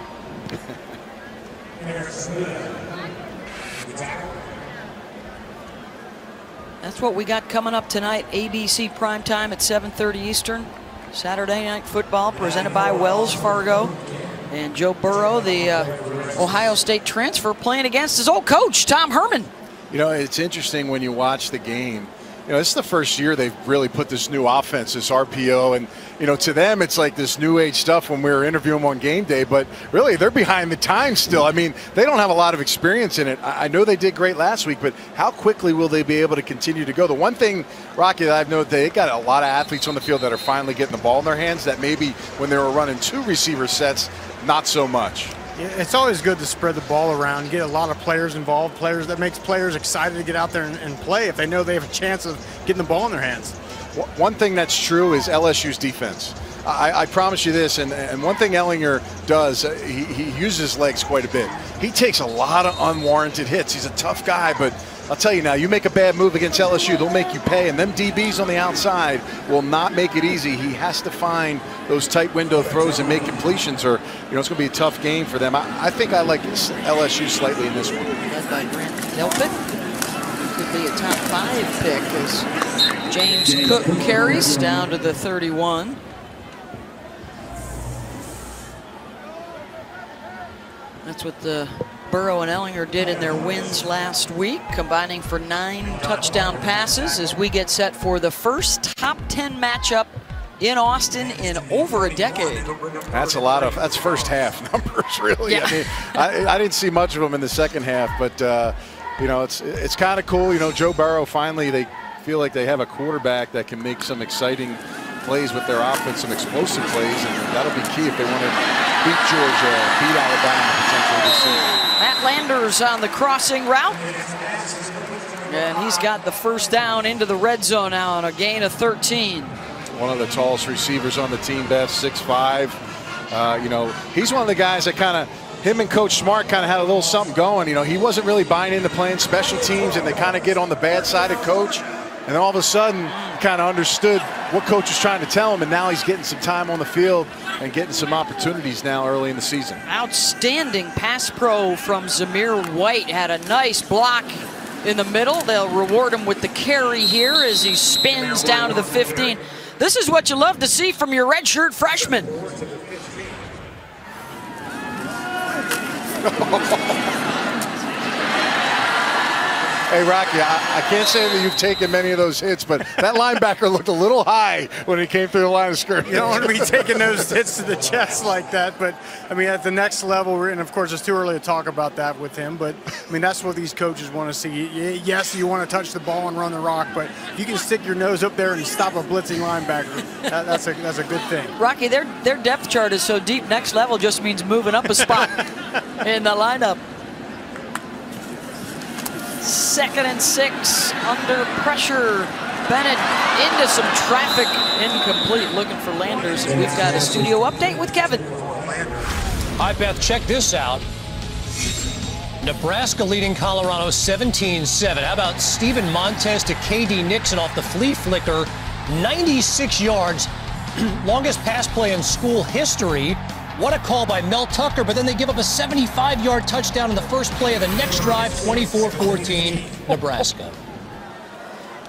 That's what we got coming up tonight. ABC primetime at 7:30 Eastern. Saturday Night Football presented by Wells Fargo. And Joe Burrow, the Ohio State transfer, playing against his old coach, Tom Herman. You know, it's interesting when you watch the game. You know, this is the first year they've really put this new offense, this RPO, and, you know, to them it's like this new age stuff when we were interviewing them on game day, but really they're behind the times still. I mean, they don't have a lot of experience in it. I know they did great last week, but how quickly will they be able to continue to go? The one thing, Rocky, that I've noted, they got a lot of athletes on the field that are finally getting the ball in their hands that maybe when they were running 2 receiver sets, not so much. It's always good to spread the ball around, get a lot of players involved, players that makes players excited to get out there and play if they know they have a chance of getting the ball in their hands. One thing that's true is LSU's defense. I promise you this, and one thing Ehlinger does, he uses his legs quite a bit. He takes a lot of unwarranted hits. He's a tough guy, but I'll tell you now, you make a bad move against LSU, they'll make you pay, and them DBs on the outside will not make it easy. He has to find those tight window throws and make completions, or you know it's going to be a tough game for them. I think I like LSU slightly in this one. Led by Grant Delpit. Could be a top 5 pick as James Cook carries down to the 31. That's what the Burrow and Ehlinger did in their wins last week, combining for 9 touchdown passes as we get set for the first top 10 matchup in Austin in over a decade. That's that's first half numbers, really. Yeah. I mean, I didn't see much of them in the second half, but you know, it's kind of cool. You know, Joe Burrow, finally they feel like they have a quarterback that can make some exciting plays with their offense, some explosive plays, and that'll be key if they want to beat Georgia, beat Alabama potentially this season. Matt Landers on the crossing route. And he's got the first down into the red zone now on a gain of 13. One of the tallest receivers on the team, Beth, 6'5". You know, he's one of the guys that kind of, him and Coach Smart kind of had a little something going. You know, he wasn't really buying into playing special teams, and they kind of get on the bad side of Coach. And then all of a sudden, he kind of understood what Coach was trying to tell him, and now he's getting some time on the field and getting some opportunities now early in the season. Outstanding pass pro from Zamir White. Had a nice block in the middle. They'll reward him with the carry here as he spins down to the 15. This is what you love to see from your redshirt freshman. Hey, Rocky, I can't say that you've taken many of those hits, but that linebacker looked a little high when he came through the line of scrimmage. You don't want to be taking those hits to the chest like that, but, I mean, at the next level, and of course, it's too early to talk about that with him, but, I mean, that's what these coaches want to see. Yes, you want to touch the ball and run the rock, but if you can stick your nose up there and stop a blitzing linebacker, that's a good thing. Rocky, their depth chart is so deep, next level just means moving up a spot in the lineup. 2nd and 6, under pressure. Bennett into some traffic, incomplete, looking for Landers. And we've got a studio update with Kevin. Hi, Beth, check this out. Nebraska leading Colorado 17-7. How about Steven Montez to KD Nixon off the flea flicker, 96 yards, longest pass play in school history. What a call by Mel Tucker, but then they give up a 75-yard touchdown in the first play of the next drive, 24-14, Nebraska.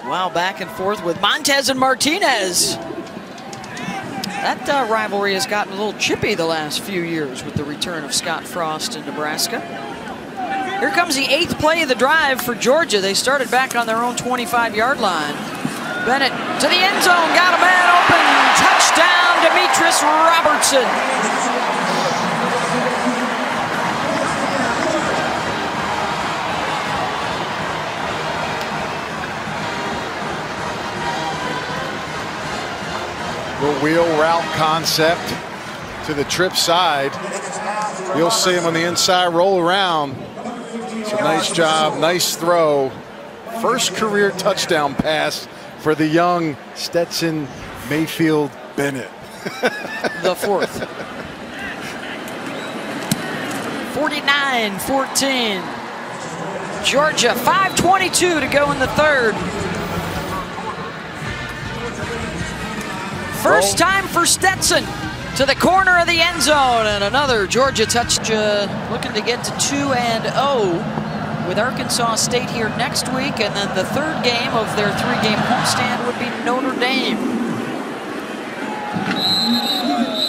Wow, back and forth with Montez and Martinez. That rivalry has gotten a little chippy the last few years with the return of Scott Frost in Nebraska. Here comes the 8th play of the drive for Georgia. They started back on their own 25-yard line. Bennett to the end zone, got a man open, touchdown, Demetris Robertson. The wheel route concept to the trip side. You'll see him on the inside roll around. It's a nice job, nice throw. First career touchdown pass for the young Stetson Mayfield Bennett. The 4th. 49-14. Georgia, 5:22 to go in the 3rd. First time for Stetson to the corner of the end zone, and another Georgia touch, looking to get to 2-0 with Arkansas State here next week, and then the third game of their 3-game homestand would be Notre Dame.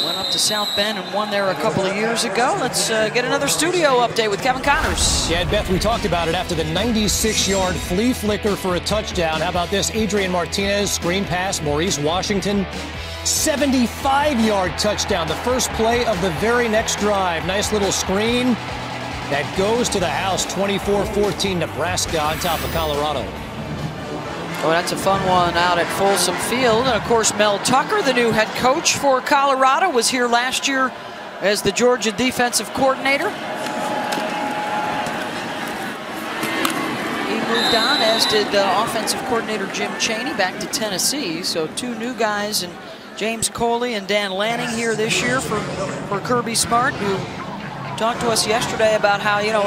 Went up to South Bend and won there a couple of years ago. Let's get another studio update with Kevin Connors. Yeah, Beth, we talked about it after the 96-yard flea flicker for a touchdown. How about this? Adrian Martinez, screen pass, Maurice Washington, 75-yard touchdown, the first play of the very next drive. Nice little screen that goes to the house. 24-14 Nebraska on top of Colorado. Oh, that's a fun one out at Folsom Field. And of course, Mel Tucker, the new head coach for Colorado, was here last year as the Georgia defensive coordinator. He moved on, as did offensive coordinator Jim Chaney, back to Tennessee. So 2 new guys, and James Coley and Dan Lanning here this year for Kirby Smart, who talked to us yesterday about how, you know,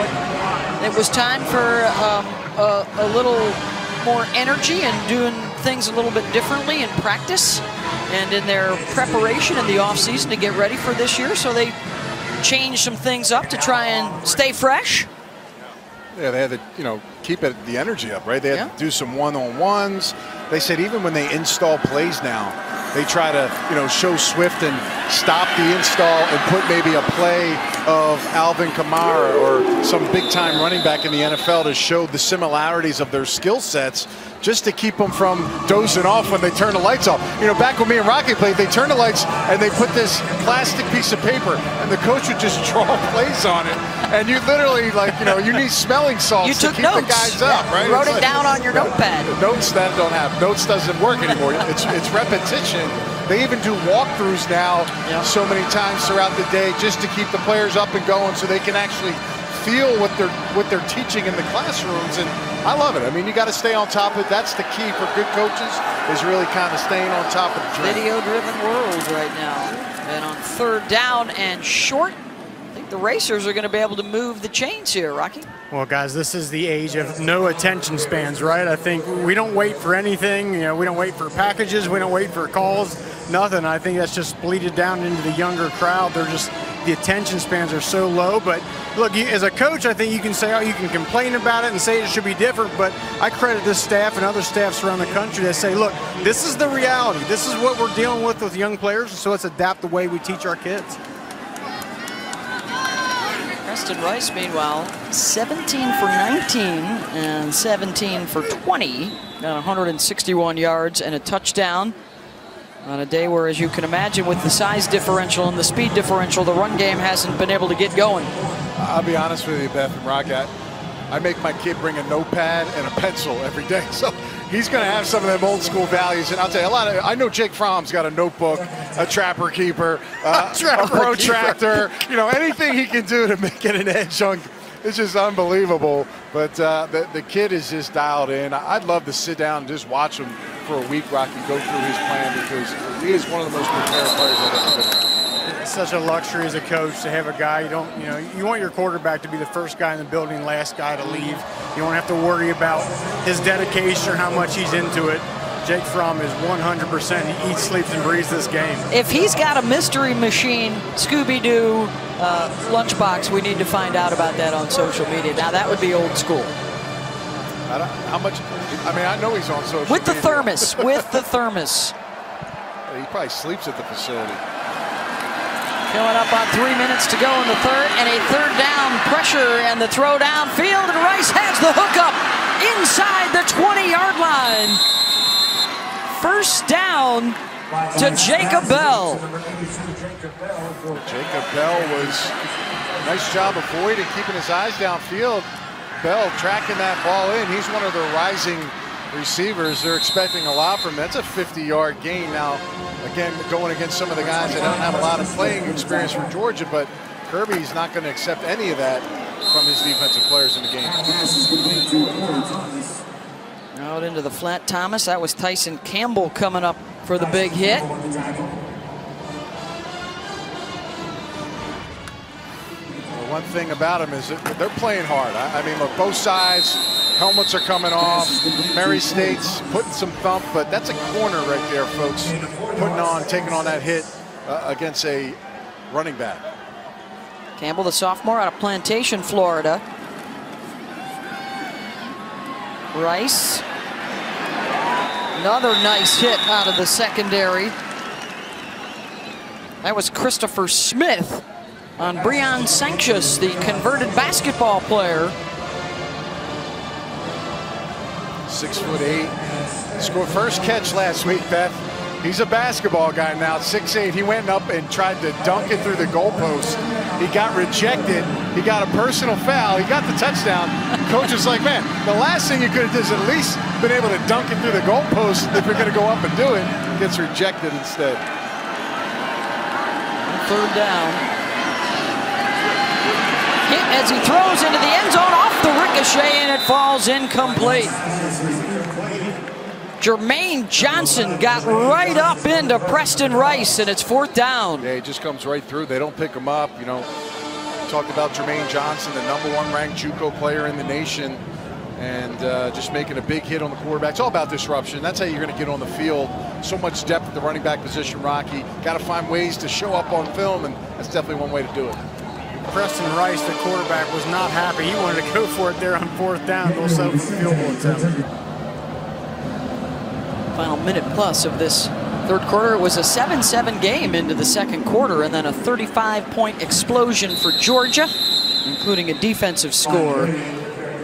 it was time for a little more energy and doing things a little bit differently in practice and in their preparation in the offseason to get ready for this year. So they changed some things up to try and stay fresh. Yeah, they had to, you know, keep the energy up, right? They had to do some one-on-ones. They said even when they install plays now, they try to, you know, show Swift and stop the install and put maybe a play of Alvin Kamara or some big-time running back in the NFL to show the similarities of their skill sets, just to keep them from dozing off when they turn the lights off. You know, back when me and Rocky played, they turned the lights and they put this plastic piece of paper, and the coach would just draw plays on it. And you literally, like, you know, you need smelling salts to keep the guys up, right? You wrote it down on your notepad. Notes that don't have. Notes doesn't work anymore. It's repetition. They even do walkthroughs now so many times throughout the day just to keep the players up and going so they can actually feel what they're teaching in the classrooms. And I love it. I mean, you got to stay on top of it. That's the key for good coaches, is really kind of staying on top of the train. Video-driven world right now. And on 3rd down and short, I think the Racers are going to be able to move the chains here, Rocky. Well, guys, this is the age of no attention spans, right? I think we don't wait for anything. You know, we don't wait for packages. We don't wait for calls. Nothing. I think that's just bleeded down into the younger crowd. They're just, the attention spans are so low. But look, as a coach, I think you can say, oh, you can complain about it and say it should be different. But I credit this staff and other staffs around the country that say, look, this is the reality. This is what we're dealing with young players. So let's adapt the way we teach our kids. Preston Rice, meanwhile, 17 for 19 and 17 for 20. Got 161 yards and a touchdown on a day where, as you can imagine, with the size differential and the speed differential, the run game hasn't been able to get going. I'll be honest with you, Beth and Rock, I make my kid bring a notepad and a pencil every day. So he's going to have some of them old school values. And I'll tell you, I know Jake Fromm's got a notebook, a trapper keeper, a protractor, you know, anything he can do to make it an edge on. It's just unbelievable. But the kid is just dialed in. I'd love to sit down and just watch him for a week, Rocky, go through his plan, because he is one of the most prepared players I've ever been around. It's such a luxury as a coach to have a guy you want your quarterback to be the first guy in the building, last guy to leave. You don't have to worry about his dedication or how much he's into it. Jake Fromm is 100%. He eats, sleeps, and breathes this game. If he's got a mystery machine, Scooby-Doo lunchbox, we need to find out about that on social media. Now, that would be old school. How much? I mean, I know he's on social media. With the thermos. With the thermos. He probably sleeps at the facility. Coming up on 3 minutes to go in the third, and a 3rd down pressure, and the throw downfield, and Rice has the hookup inside the 20-yard line. First down to Jacob Bell. Jacob Bell was nice job avoiding, keeping his eyes downfield. Bell tracking that ball in. He's one of the rising receivers. They're expecting a lot from him. That's a 50-yard gain. Now, again, going against some of the guys that don't have a lot of playing experience for Georgia, but Kirby's not going to accept any of that from his defensive players in the game. Out into the flat, Thomas. That was Tyson Campbell coming up for the big hit. One thing about them is that they're playing hard. I mean, look, both sides, helmets are coming off. Mary State's putting some thump, but that's a corner right there, folks. Taking on that hit against a running back. Campbell, the sophomore out of Plantation, Florida. Rice. Another nice hit out of the secondary. That was Christopher Smith on Breon Sanchez, the converted basketball player. 6'8". Scored first catch last week, Beth. He's a basketball guy now, 6'8". He went up and tried to dunk it through the goalpost. He got rejected. He got a personal foul. He got the touchdown. Coach was like, man, the last thing you could have done is at least been able to dunk it through the goalpost if you're going to go up and do it. Gets rejected instead. Third down. Hit as he throws into the end zone off the ricochet, and it falls incomplete. Jermaine Johnson got right up into Preston Rice, and it's fourth down. Yeah, he just comes right through. They don't pick him up. You know, talked about Jermaine Johnson, the #1 ranked JUCO player in the nation, and just making a big hit on the quarterback. It's all about disruption. That's how you're going to get on the field. So much depth at the running back position, Rocky. Got to find ways to show up on film, and that's definitely one way to do it. Preston Rice, the quarterback, was not happy. He wanted to go for it there on fourth down. Go settle for the field goal attempt. Final minute plus of this third quarter. It was a 7-7 game into the second quarter, and then a 35-point explosion for Georgia, including a defensive score.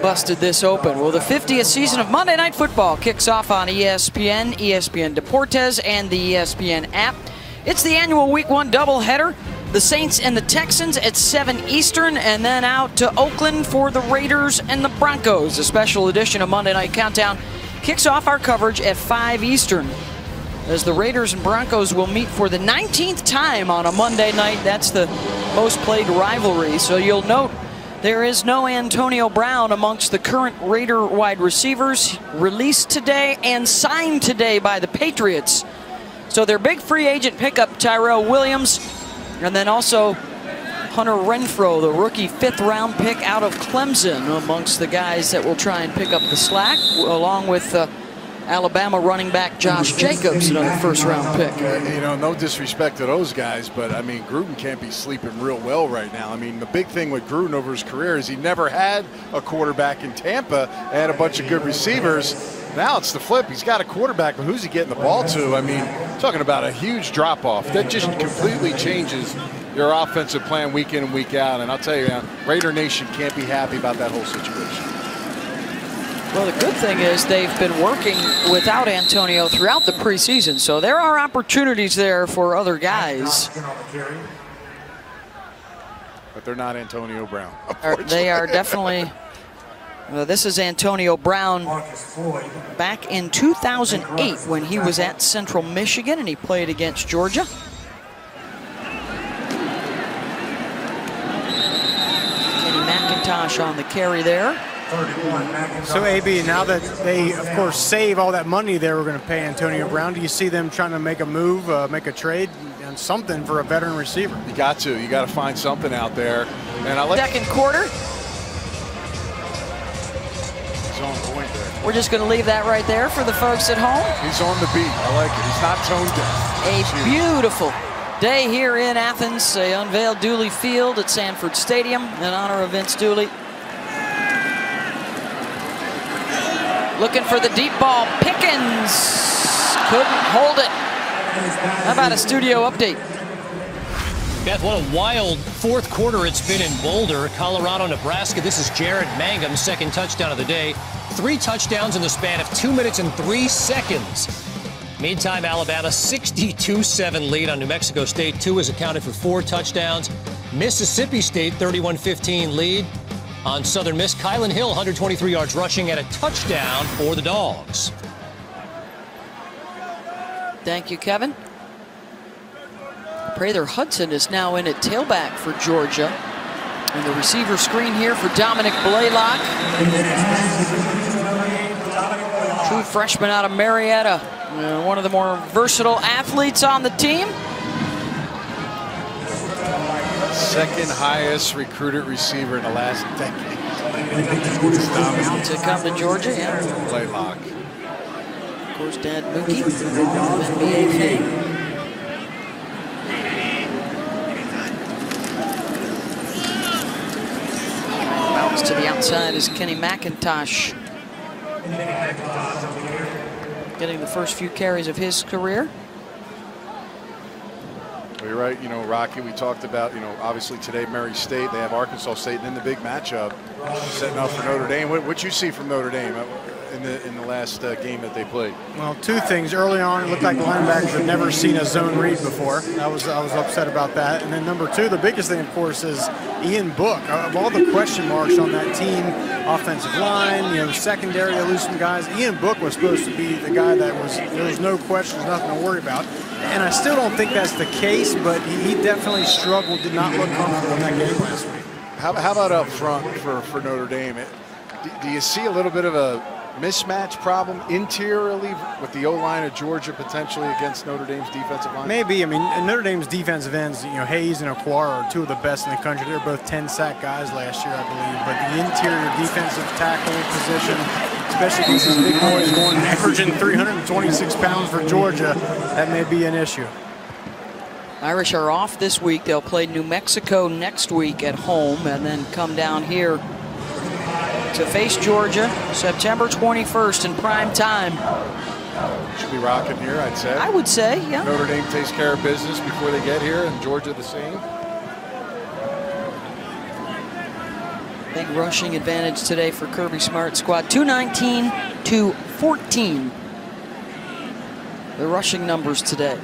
Busted this open. Well, the 50th season of Monday Night Football kicks off on ESPN, ESPN Deportes, and the ESPN app. It's the annual Week 1 doubleheader. The Saints and the Texans at 7 Eastern, and then out to Oakland for the Raiders and the Broncos. A special edition of Monday Night Countdown kicks off our coverage at 5 Eastern, as the Raiders and Broncos will meet for the 19th time on a Monday night. That's the most played rivalry. So you'll note there is no Antonio Brown amongst the current Raider wide receivers, released today and signed today by the Patriots. So their big free agent pickup, Tyrell Williams, and then also Hunter Renfrow, the rookie 5th-round pick out of Clemson, amongst the guys that will try and pick up the slack, along with Alabama running back Josh Jacobs, another 1st-round pick. You know, no disrespect to those guys, but, I mean, Gruden can't be sleeping real well right now. I mean, the big thing with Gruden over his career is he never had a quarterback in Tampa, had a bunch of good receivers. Now it's the flip. He's got a quarterback, but who's he getting the ball to? I mean, talking about a huge drop-off. That just completely changes your offensive plan week in and week out. And I'll tell you, Raider Nation can't be happy about that whole situation. Well, the good thing is they've been working without Antonio throughout the preseason, so there are opportunities there for other guys. But they're not Antonio Brown. They are definitely. This is Antonio Brown back in 2008 when he was at Central Michigan and he played against Georgia. Kenny McIntosh on the carry there. So, AB, now that they, of course, save all that money they were going to pay Antonio Brown, do you see them trying to make a move, make a trade, and something for a veteran receiver? You got to. You got to find something out there. And I like second quarter. He's on point there. We're just going to leave that right there for the folks at home. He's on the beat. I like it. He's not tone deaf. A beautiful day here in Athens. They unveiled Dooley Field at Sanford Stadium in honor of Vince Dooley. Looking for the deep ball. Pickens couldn't hold it. How about a studio update? Beth, what a wild fourth quarter it's been in Boulder, Colorado, Nebraska. This is Jared Mangum's 2nd touchdown of the day. 3 touchdowns in the span of 2 minutes and 3 seconds. Meantime, Alabama 62-7 lead on New Mexico State. 2 has accounted for 4 touchdowns. Mississippi State 31-15 lead on Southern Miss. Kylan Hill 123 yards rushing and a touchdown for the Dogs. Thank you, Kevin. Prather Hudson is now in at tailback for Georgia. And the receiver screen here for Dominic Blaylock. True freshman out of Marietta. One of the more versatile athletes on the team. 2nd highest recruited receiver in the last decade. To come to Georgia, yeah. Blaylock. Of course, Dad Mookie, NBA fame. Bounce to the outside is Kenny McIntosh. Getting the first few carries of his career. Well, you're right. You know, Rocky, we talked about, you know, obviously today Murray State, they have Arkansas State, and then the big matchup setting up for Notre Dame. What you see from Notre Dame in the last game that they played? Well, two things. Early on, it looked like the linebackers had never seen a zone read before. I was upset about that. And then number two, the biggest thing, of course, is Ian Book. Of all the question marks on that team, offensive line, you know, secondary, they lose some guys. Ian Book was supposed to be the guy that there was no questions, nothing to worry about. And I still don't think that's the case, but he definitely struggled, did not look comfortable in that game last week. How about up front for Notre Dame? Do you see a little bit of a mismatch problem interiorly with the O-line of Georgia potentially against Notre Dame's defensive line? Maybe. I mean, Notre Dame's defensive ends, you know, Hayes and Okwara are two of the best in the country. They were both 10-sack guys last year, I believe. But the interior defensive tackle position, especially against these big boys going averaging 326 pounds for Georgia, that may be an issue. Irish are off this week. They'll play New Mexico next week at home and then come down here to face Georgia September 21st in prime time. Should be rocking here, I'd say. I would say, yeah. Notre Dame takes care of business before they get here, and Georgia the same. Big rushing advantage today for Kirby Smart's squad. 219-14. The rushing numbers today.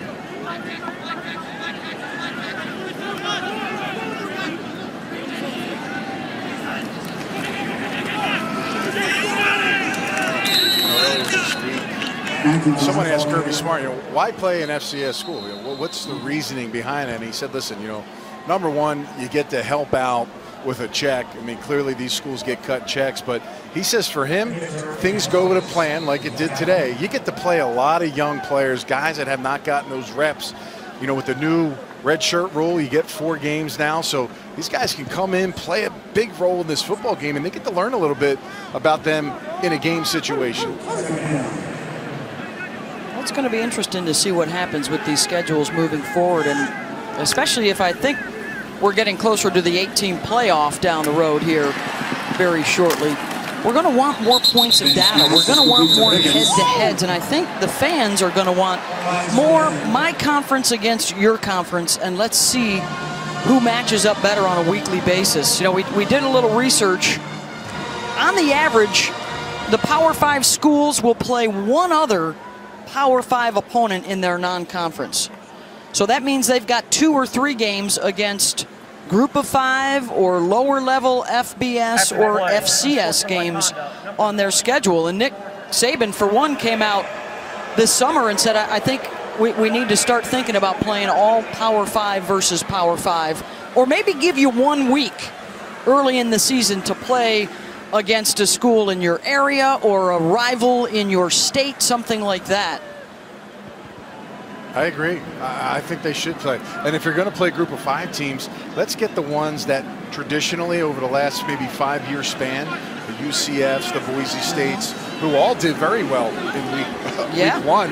Someone asked Kirby Smart, you know, why play an FCS school? You know, what's the reasoning behind it? And he said, listen, you know, number one, you get to help out with a check. I mean, clearly these schools get cut checks, but he says for him, things go to plan like it did today. You get to play a lot of young players, guys that have not gotten those reps. You know, with the new red shirt rule, you get 4 games now, so these guys can come in, play a big role in this football game, and they get to learn a little bit about them in a game situation. It's going to be interesting to see what happens with these schedules moving forward, and especially if I think we're getting closer to the 8-team playoff down the road here very shortly. We're going to want more points of data. We're going to want more head-to-heads, and I think the fans are going to want more my conference against your conference, and let's see who matches up better on a weekly basis. You know, we did a little research. On the average, the Power 5 schools will play one other Power 5 opponent in their non-conference. So that means they've got 2 or 3 games against Group of 5 or lower level FBS or FCS games on their schedule. And Nick Saban, for one, came out this summer and said, I think we need to start thinking about playing all Power 5 versus Power 5, or maybe give you 1 week early in the season to play against a school in your area or a rival in your state, something like that. I agree. I think they should play. And if you're going to play Group of 5 teams, let's get the ones that traditionally over the last maybe 5-year span, the UCFs, the Boise States, who all did very well in week 1.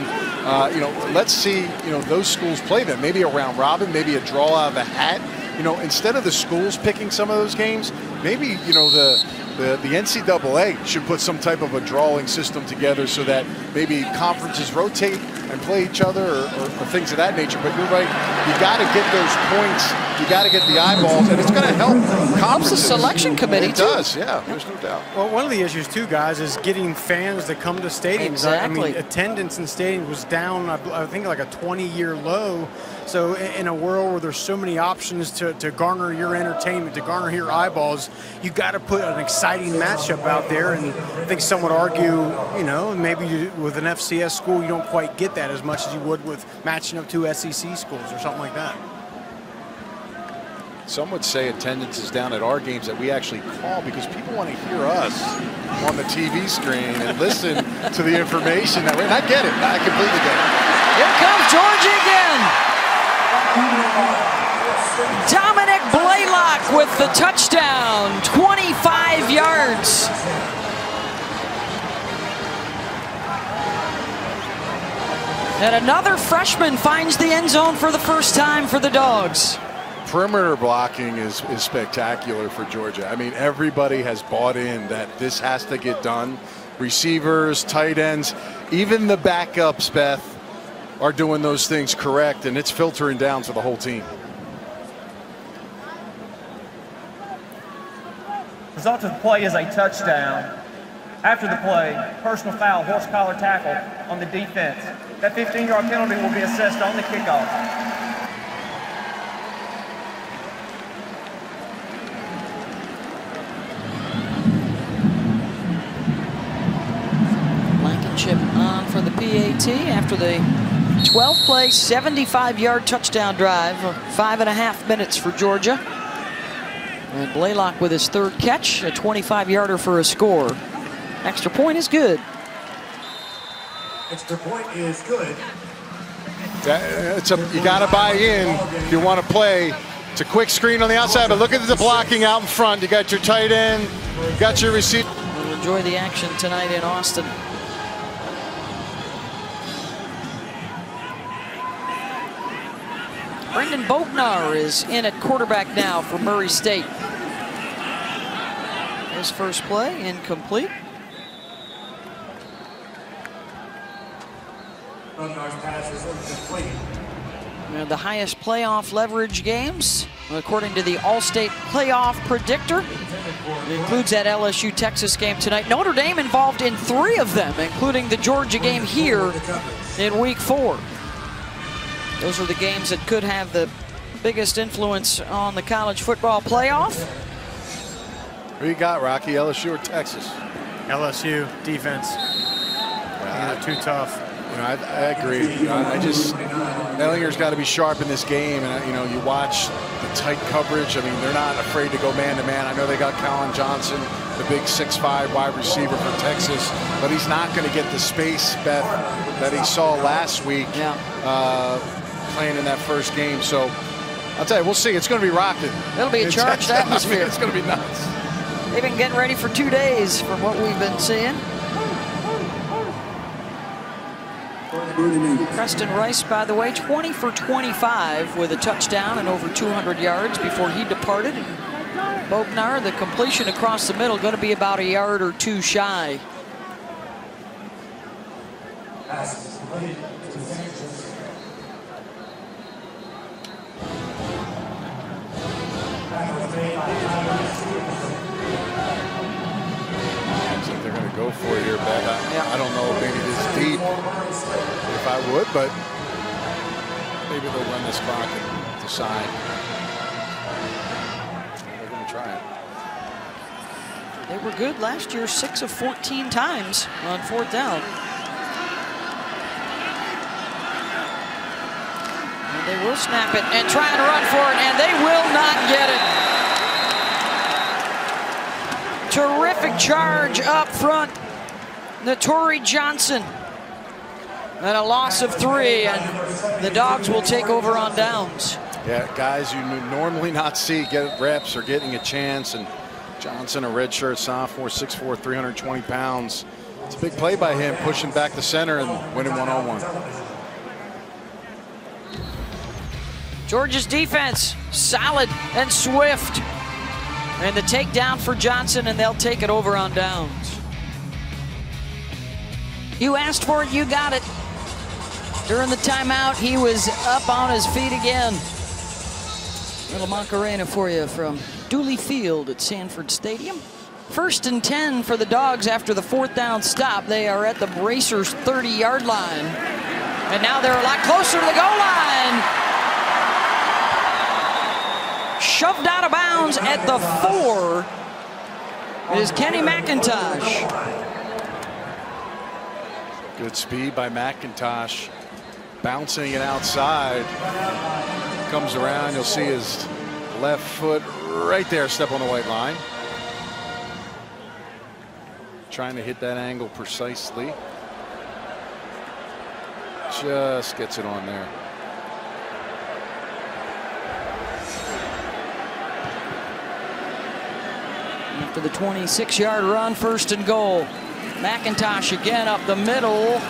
You know, let's see, you know, those schools play them. Maybe a round robin, maybe a draw out of a hat. You know, instead of the schools picking some of those games, maybe, you know, the NCAA should put some type of a drawing system together so that maybe conferences rotate and play each other or things of that nature. But you're right, you got to get those points, you got to get the eyeballs, and it's going to help conferences. Helps the selection committee, it does, yeah, there's no doubt. Well, one of the issues, too, guys, is getting fans to come to stadiums. Exactly. I mean, attendance in stadiums was down, I think, like a 20-year low. So in a world where there's so many options to garner your entertainment, to garner your eyeballs, you got to put an exciting matchup out there. And I think some would argue, you know, maybe with an FCS school, you don't quite get that as much as you would with matching up 2 SEC schools or something like that. Some would say attendance is down at our games that we actually call because people want to hear us on the TV screen and listen to the information that way. And I get it. I completely get it. Here comes Georgia again. Dominic Blaylock with the touchdown, 25 yards. And another freshman finds the end zone for the first time for the Dogs. Perimeter blocking is spectacular for Georgia. I mean, everybody has bought in that this has to get done. receivers, tight ends, even the backups, Beth, are doing those things correct, and it's filtering down to the whole team. Result of the play is a touchdown. After the play, personal foul, horse collar tackle on the defense. That 15-yard penalty will be assessed on the kickoff. Blankenship on for the PAT after the 12-play, 75-yard touchdown drive. 5.5 minutes for Georgia. And Blaylock with his third catch, a 25-yarder for a score. Extra point is good. Extra point is good. You got to buy in if you want to play. It's a quick screen on the outside, but look at the blocking out in front. You got your tight end, you got your receiver. We'll enjoy the action tonight in Austin. Brendan Bognar is in at quarterback now for Murray State. His first play, incomplete. And the highest playoff leverage games, according to the All-State Playoff Predictor. It includes that LSU-Texas game tonight. Notre Dame involved in 3 of them, including the Georgia game here in Week 4. Those are the games that could have the biggest influence on the college football playoff. Who you got, Rocky? LSU or Texas? LSU defense. Too tough. You know, I agree. Ellinger's got to be sharp in this game, and you watch the tight coverage. I mean, they're not afraid to go man-to-man. I know they got Colin Johnson, the big 6'5" wide receiver for Texas, but he's not going to get the space, Beth, that he saw last week playing in that first game. So I'll tell you, we'll see. It's going to be rocking. It'll be a charged atmosphere. It's going to be nuts. They've been getting ready for 2 days from what we've been seeing. Preston Rice, by the way, 20 for 25 with a touchdown and over 200 yards before he departed. Bognar, the completion across the middle, going to be about a yard or 2 shy. They're going to go for it here, Beck. I don't know maybe this deep if I would, but maybe they'll run this clock and decide. They're going to try it. They were good last year, 6 of 14 times on 4th down. And they will snap it and try and run for it, and they will not get it. Terrific charge up front. Naturi Johnson. And a loss of 3, and the Dogs will take over on downs. Yeah, guys you normally not see get reps or getting a chance, and Johnson, a redshirt sophomore, 6'4", 320 pounds. It's a big play by him, pushing back the center and winning one-on-one. Georgia's defense, solid and swift. And the takedown for Johnson, and they'll take it over on downs. You asked for it, you got it. During the timeout, he was up on his feet again. Little Macarena for you from Dooley Field at Sanford Stadium. 1st and 10 for the Dogs after the 4th down stop. They are at the Racers' 30-yard line. And now they're a lot closer to the goal line. Shoved out of bounds at the 4 is Kenny McIntosh. Good speed by McIntosh. Bouncing it outside. Comes around, you'll see his left foot right there, step on the white line. Trying to hit that angle precisely. Just gets it on there. After the 26-yard run, 1st and goal. McIntosh again up the middle.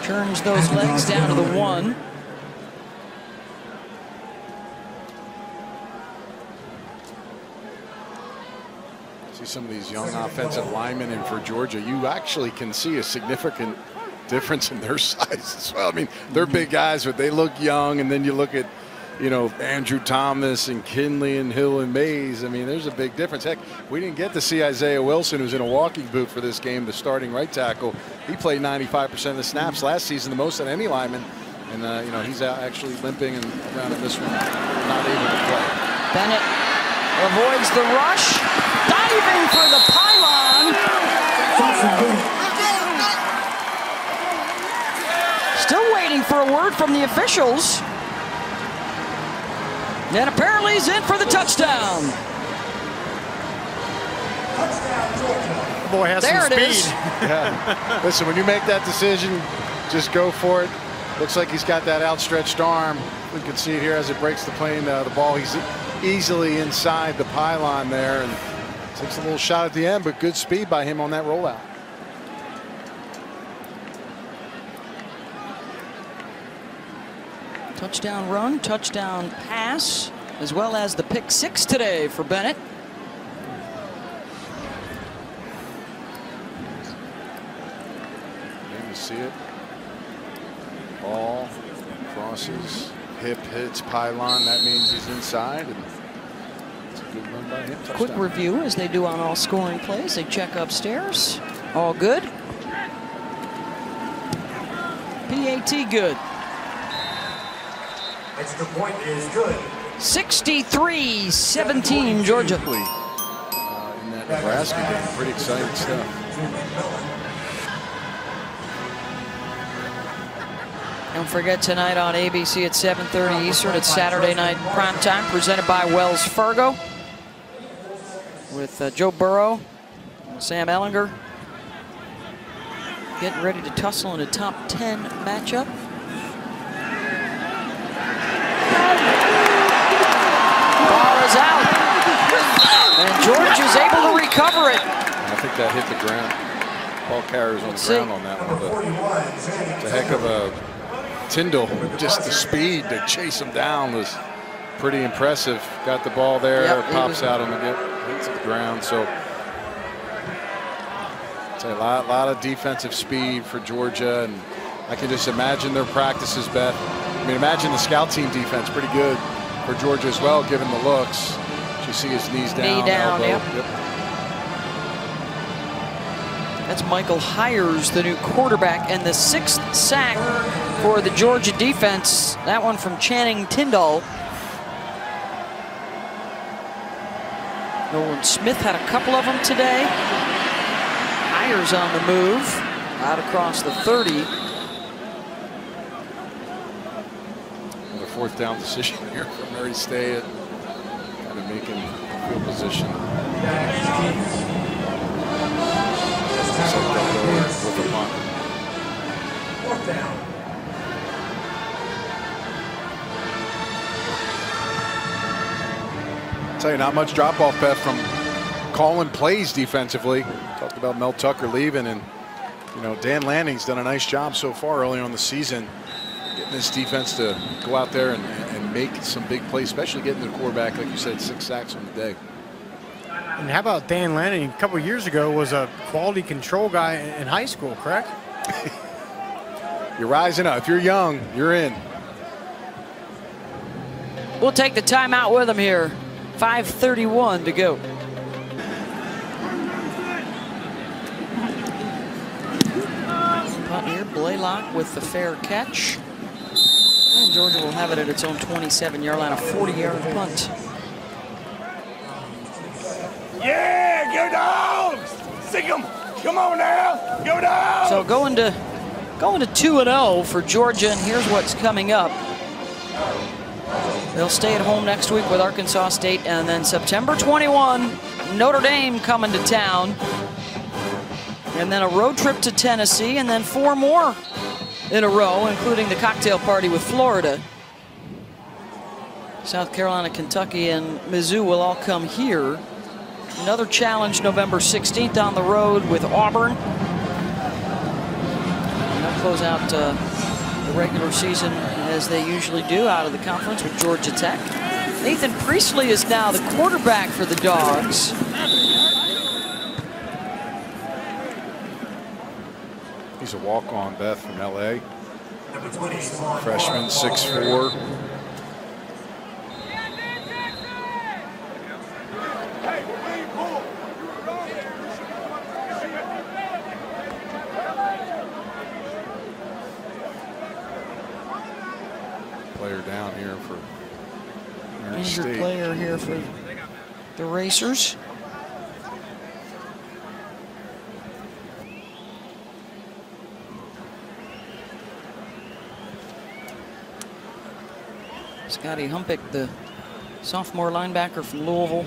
Turns those legs down to the 1. some of these young offensive linemen, and for Georgia, you actually can see a significant difference in their size as well. I mean, they're big guys, but they look young, and then you look at, you know, Andrew Thomas and Kinley and Hill and Mays. I mean, there's a big difference. Heck, we didn't get to see Isaiah Wilson, who's in a walking boot for this game, the starting right tackle. He played 95% of the snaps last season, the most of any lineman. And, you know, he's out actually limping and around in this one, not able to play. Bennett avoids the rush, diving for the pylon. Still waiting for a word from the officials. And apparently he's in for the touchdown. The boy has there some it speed. is. Yeah. Listen, when you make that decision, just go for it. Looks like he's got that outstretched arm. We can see it here as it breaks the plane, the ball. He's easily inside the pylon there, and takes a little shot at the end, but good speed by him on that rollout. Touchdown run, touchdown pass, as well as the pick 6 today for Bennett. And you see it. Ball crosses, hip hits pylon. That means he's inside. And it's a good run by him. Quick Touchdown. review as they do on all scoring plays. They check upstairs. All good. PAT good. Extra point is good. 63-17 Georgia. In that Nebraska game, pretty exciting stuff. Don't forget tonight on ABC at 7:30 Eastern. It's Saturday night primetime presented by Wells Fargo with Joe Burrow, Sam Ehlinger getting ready to tussle in a top 10 matchup. Ball is out, and George is able to recover it. I think that hit the ground. Ball carriers on the ground on that one, but it's a heck of a Tyndall. Just the speed to chase him down was pretty impressive. Got the ball there, Yep, pops out on the hits the ground. So it's a lot of defensive speed for Georgia, and I can just imagine their practices, Beth. I mean, imagine the scout team defense, pretty good for Georgia as well, given the looks. You see his knees down, Knee down, elbow. yep. That's Michael Hires, the new quarterback, and the 6th sack for the Georgia defense. That one from Channing Tyndall. Nolan Smith had a couple of them today. Hires on the move, out across the 30. Another 4th down decision here for Murray State. Kind of making field position. With the punt. 4th down. I'll tell you, not much drop off, Beth, from calling plays defensively. Talked about Mel Tucker leaving, and you know, Dan Lanning's done a nice job so far early on the season, getting this defense to go out there and make some big plays, especially getting the quarterback, like you said, 6 sacks on the day. And how about Dan Lanning? A couple years ago was a quality control guy in high school, correct? You're rising up. If you're young, you're in. We'll take the timeout with him here. 5:31 to go. Punt here, Blaylock with the fair catch. And Georgia will have it at its own 27-yard line, a 40-yard punt. Yeah, go Dogs! Sick 'em! Come on now, go Dogs! So going to 2-0 for Georgia, and here's what's coming up. They'll stay at home next week with Arkansas State, and then September 21, Notre Dame coming to town. And then a road trip to Tennessee, and then 4 more in a row, including the cocktail party with Florida. South Carolina, Kentucky, and Mizzou will all come here. Another challenge November 16th on the road with Auburn. And they'll close out the regular season as they usually do out of the conference with Georgia Tech. Nathan Priestley is now the quarterback for the Dogs. He's a walk-on, Beth, from L.A. Number 20, Savon. Freshman, 6'4". Player down here for Murray Injured State. player here for the Racers. Scotty Humpick, the sophomore linebacker from Louisville.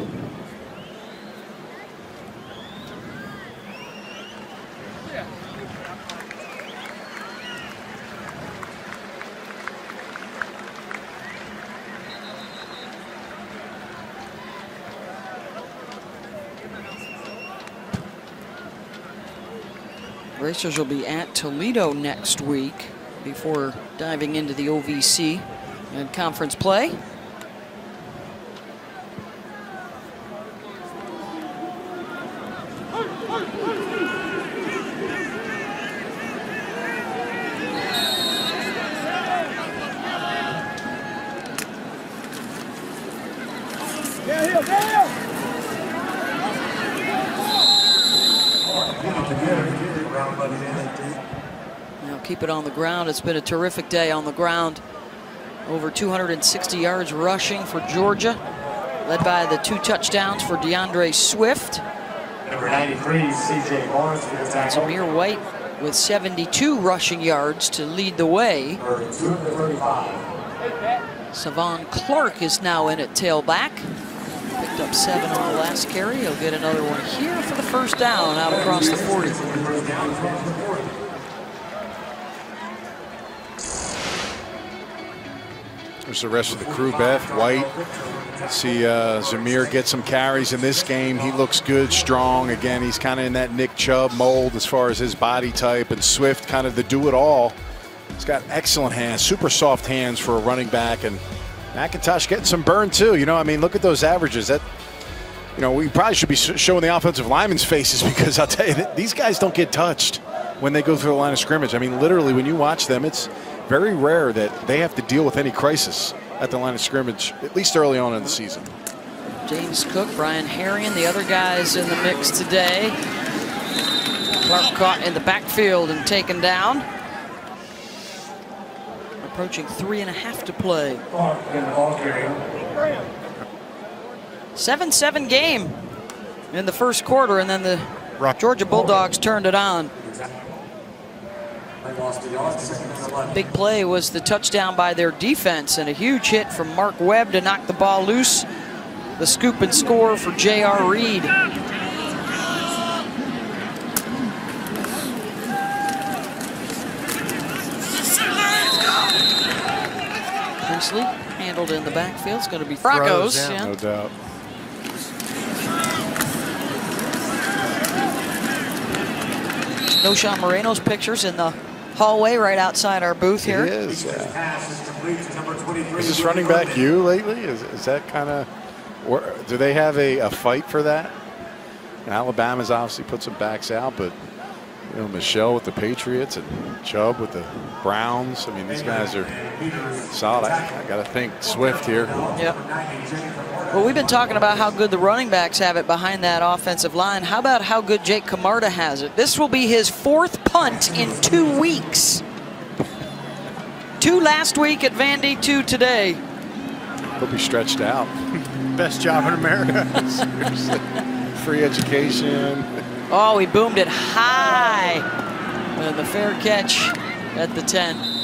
Racers will be at Toledo next week before diving into the OVC and conference play. Now keep it on the ground. It's been a terrific day on the ground. Over 260 yards rushing for Georgia, led by the 2 touchdowns for DeAndre Swift. Number 93, C.J. Barnes for the tackle. Samir White with 72 rushing yards to lead the way. Number 235. Savon Clark is now in at tailback. Picked up 7 on the last carry. He'll get another one here for the first down out across the 40. There's the rest of the crew, Beth. White. See Zamir get some carries in this game. He looks good, strong. Again, he's kind of in that Nick Chubb mold as far as his body type. And Swift, kind of the do-it-all. He's got excellent hands, super soft hands for a running back. And McIntosh getting some burn, too. You know, I mean, look at those averages. That, you know, we probably should be showing the offensive linemen's faces because I'll tell you, these guys don't get touched when they go through the line of scrimmage. I mean, literally, when you watch them, it's very rare that they have to deal with any crisis at the line of scrimmage, at least early on in the season. James Cook, Brian Herrion, the other guys in the mix today. Clark caught in the backfield and taken down. Approaching 3.5 to play. 7-7 game in the first quarter, and then the Georgia Bulldogs turned it on. Big play was the touchdown by their defense and a huge hit from Mark Webb to knock the ball loose. The scoop and score for J.R. Reed. Priestley handled in the backfield. It's going to be Broncos. Yeah. No doubt. Noshawn Moreno's pictures in the hallway right outside our booth here. It is, yeah. Is this running back you lately? Is that kind of, do they have a fight for that? And Alabama's obviously put some backs out, but you know, Michelle with the Patriots and Chubb with the Browns. I mean, these guys are solid. I got to think Swift here. Yep. Well, we've been talking about how good the running backs have it behind that offensive line. How about how good Jake Camarda has it? This will be his 4th punt in 2 weeks. 2 last week at Vandy, 2 today. He'll be stretched out. Best job in America. Seriously. Free education. Oh, he boomed it high. And the fair catch at the 10.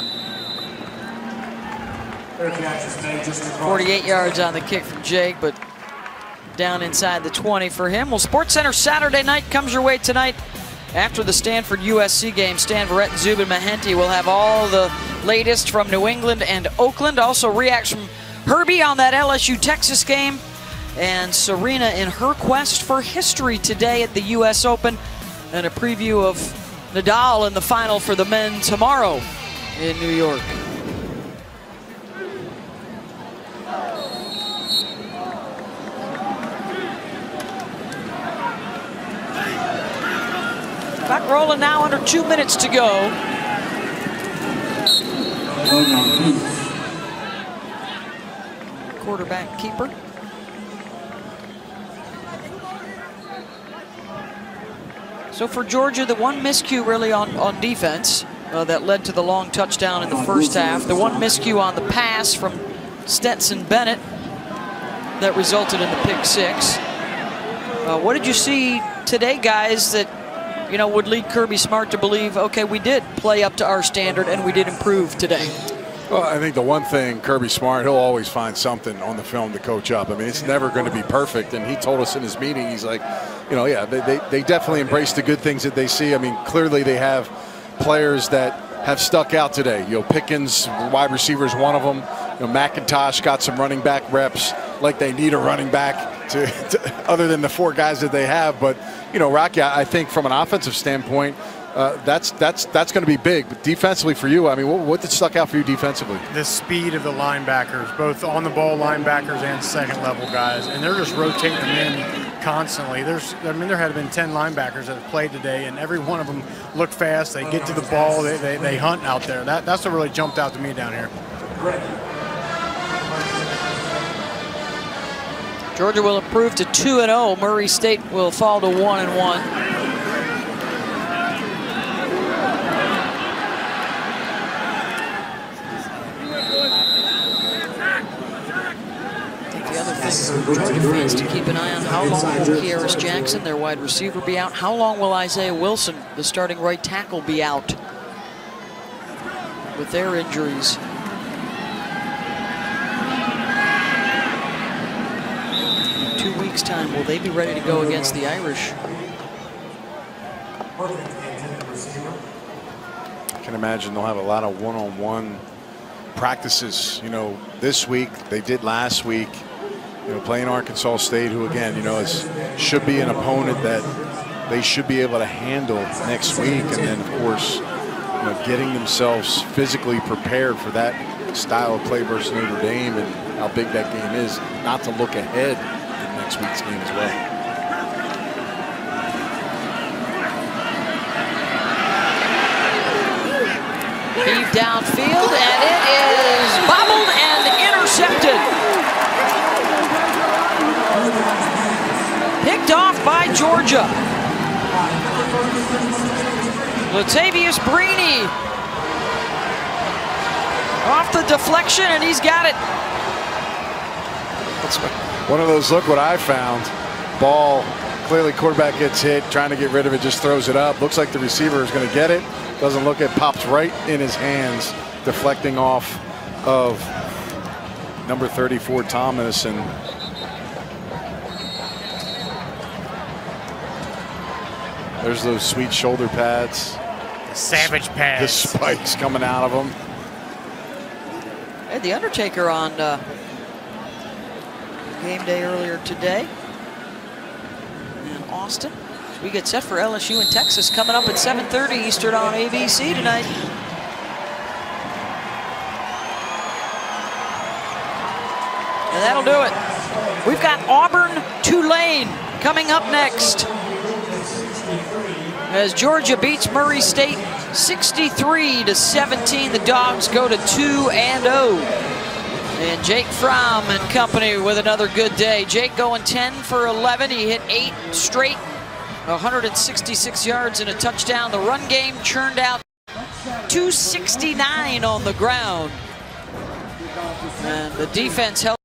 48 yards on the kick from Jake, but down inside the 20 for him. Well, SportsCenter Saturday night comes your way tonight. After the Stanford USC game, Stan Verrett and Zubin Mehenti will have all the latest from New England and Oakland. Also reacts from Herbie on that LSU Texas game. And Serena in her quest for history today at the US Open. And a preview of Nadal in the final for the men tomorrow in New York. Clock rolling now, under 2 minutes to go. Quarterback keeper. So for Georgia, the one miscue really on defense that led to the long touchdown in the first half. The one miscue on the pass from Stetson Bennett that resulted in the pick 6. What did you see today, guys, that would lead Kirby Smart to believe, okay, we did play up to our standard and we did improve today? Well, I think the one thing, Kirby Smart, he'll always find something on the film to coach up. I mean, it's never going to be perfect. And he told us in his meeting, he's like, yeah, they definitely embrace the good things that they see. I mean, clearly they have players that have stuck out today. Pickens, wide receiver, is one of them. McIntosh got some running back reps, like they need a running back to other than the 4 guys that they have. But, Rocky, I think from an offensive standpoint, that's going to be big. But defensively for you, I mean, what stuck out for you defensively? The speed of the linebackers, both on the ball linebackers and second level guys, and they're just rotating them in constantly. There had been 10 linebackers that have played today, and every one of them look fast. They get to the ball. They hunt out there. That's what really jumped out to me down here. Georgia will improve to 2-0. Murray State will fall to 1-1. For Georgia fans to keep an eye on, how long will Kearis Jackson, their wide receiver, be out? How long will Isaiah Wilson, the starting right tackle, be out with their injuries? In 2 weeks' time, will they be ready to go against the Irish? I can imagine they'll have a lot of one-on-one practices, this week. They did last week. Playing Arkansas State, who again, should be an opponent that they should be able to handle next week. And then, of course, getting themselves physically prepared for that style of play versus Notre Dame and how big that game is, not to look ahead in next week's game as well. Heave downfield, and it is bobbled and intercepted. Picked off by Georgia. Latavius Brini off the deflection, and he's got it. One of those, look what I found. Ball, clearly quarterback gets hit, trying to get rid of it, just throws it up. Looks like the receiver is going to get it. Doesn't look, it pops right in his hands, deflecting off of number 34, Thomas. And there's those sweet shoulder pads. The savage pads. The spikes coming out of them. Had the Undertaker on game day earlier today in Austin. As we get set for LSU and Texas coming up at 7:30 Eastern on ABC tonight. And that'll do it. We've got Auburn-Tulane coming up next, as Georgia beats Murray State 63-17. The Dogs go to 2-0. And Jake Fromm and company with another good day. Jake going 10 for 11. He hit 8 straight, 166 yards and a touchdown. The run game churned out 269 on the ground. And the defense held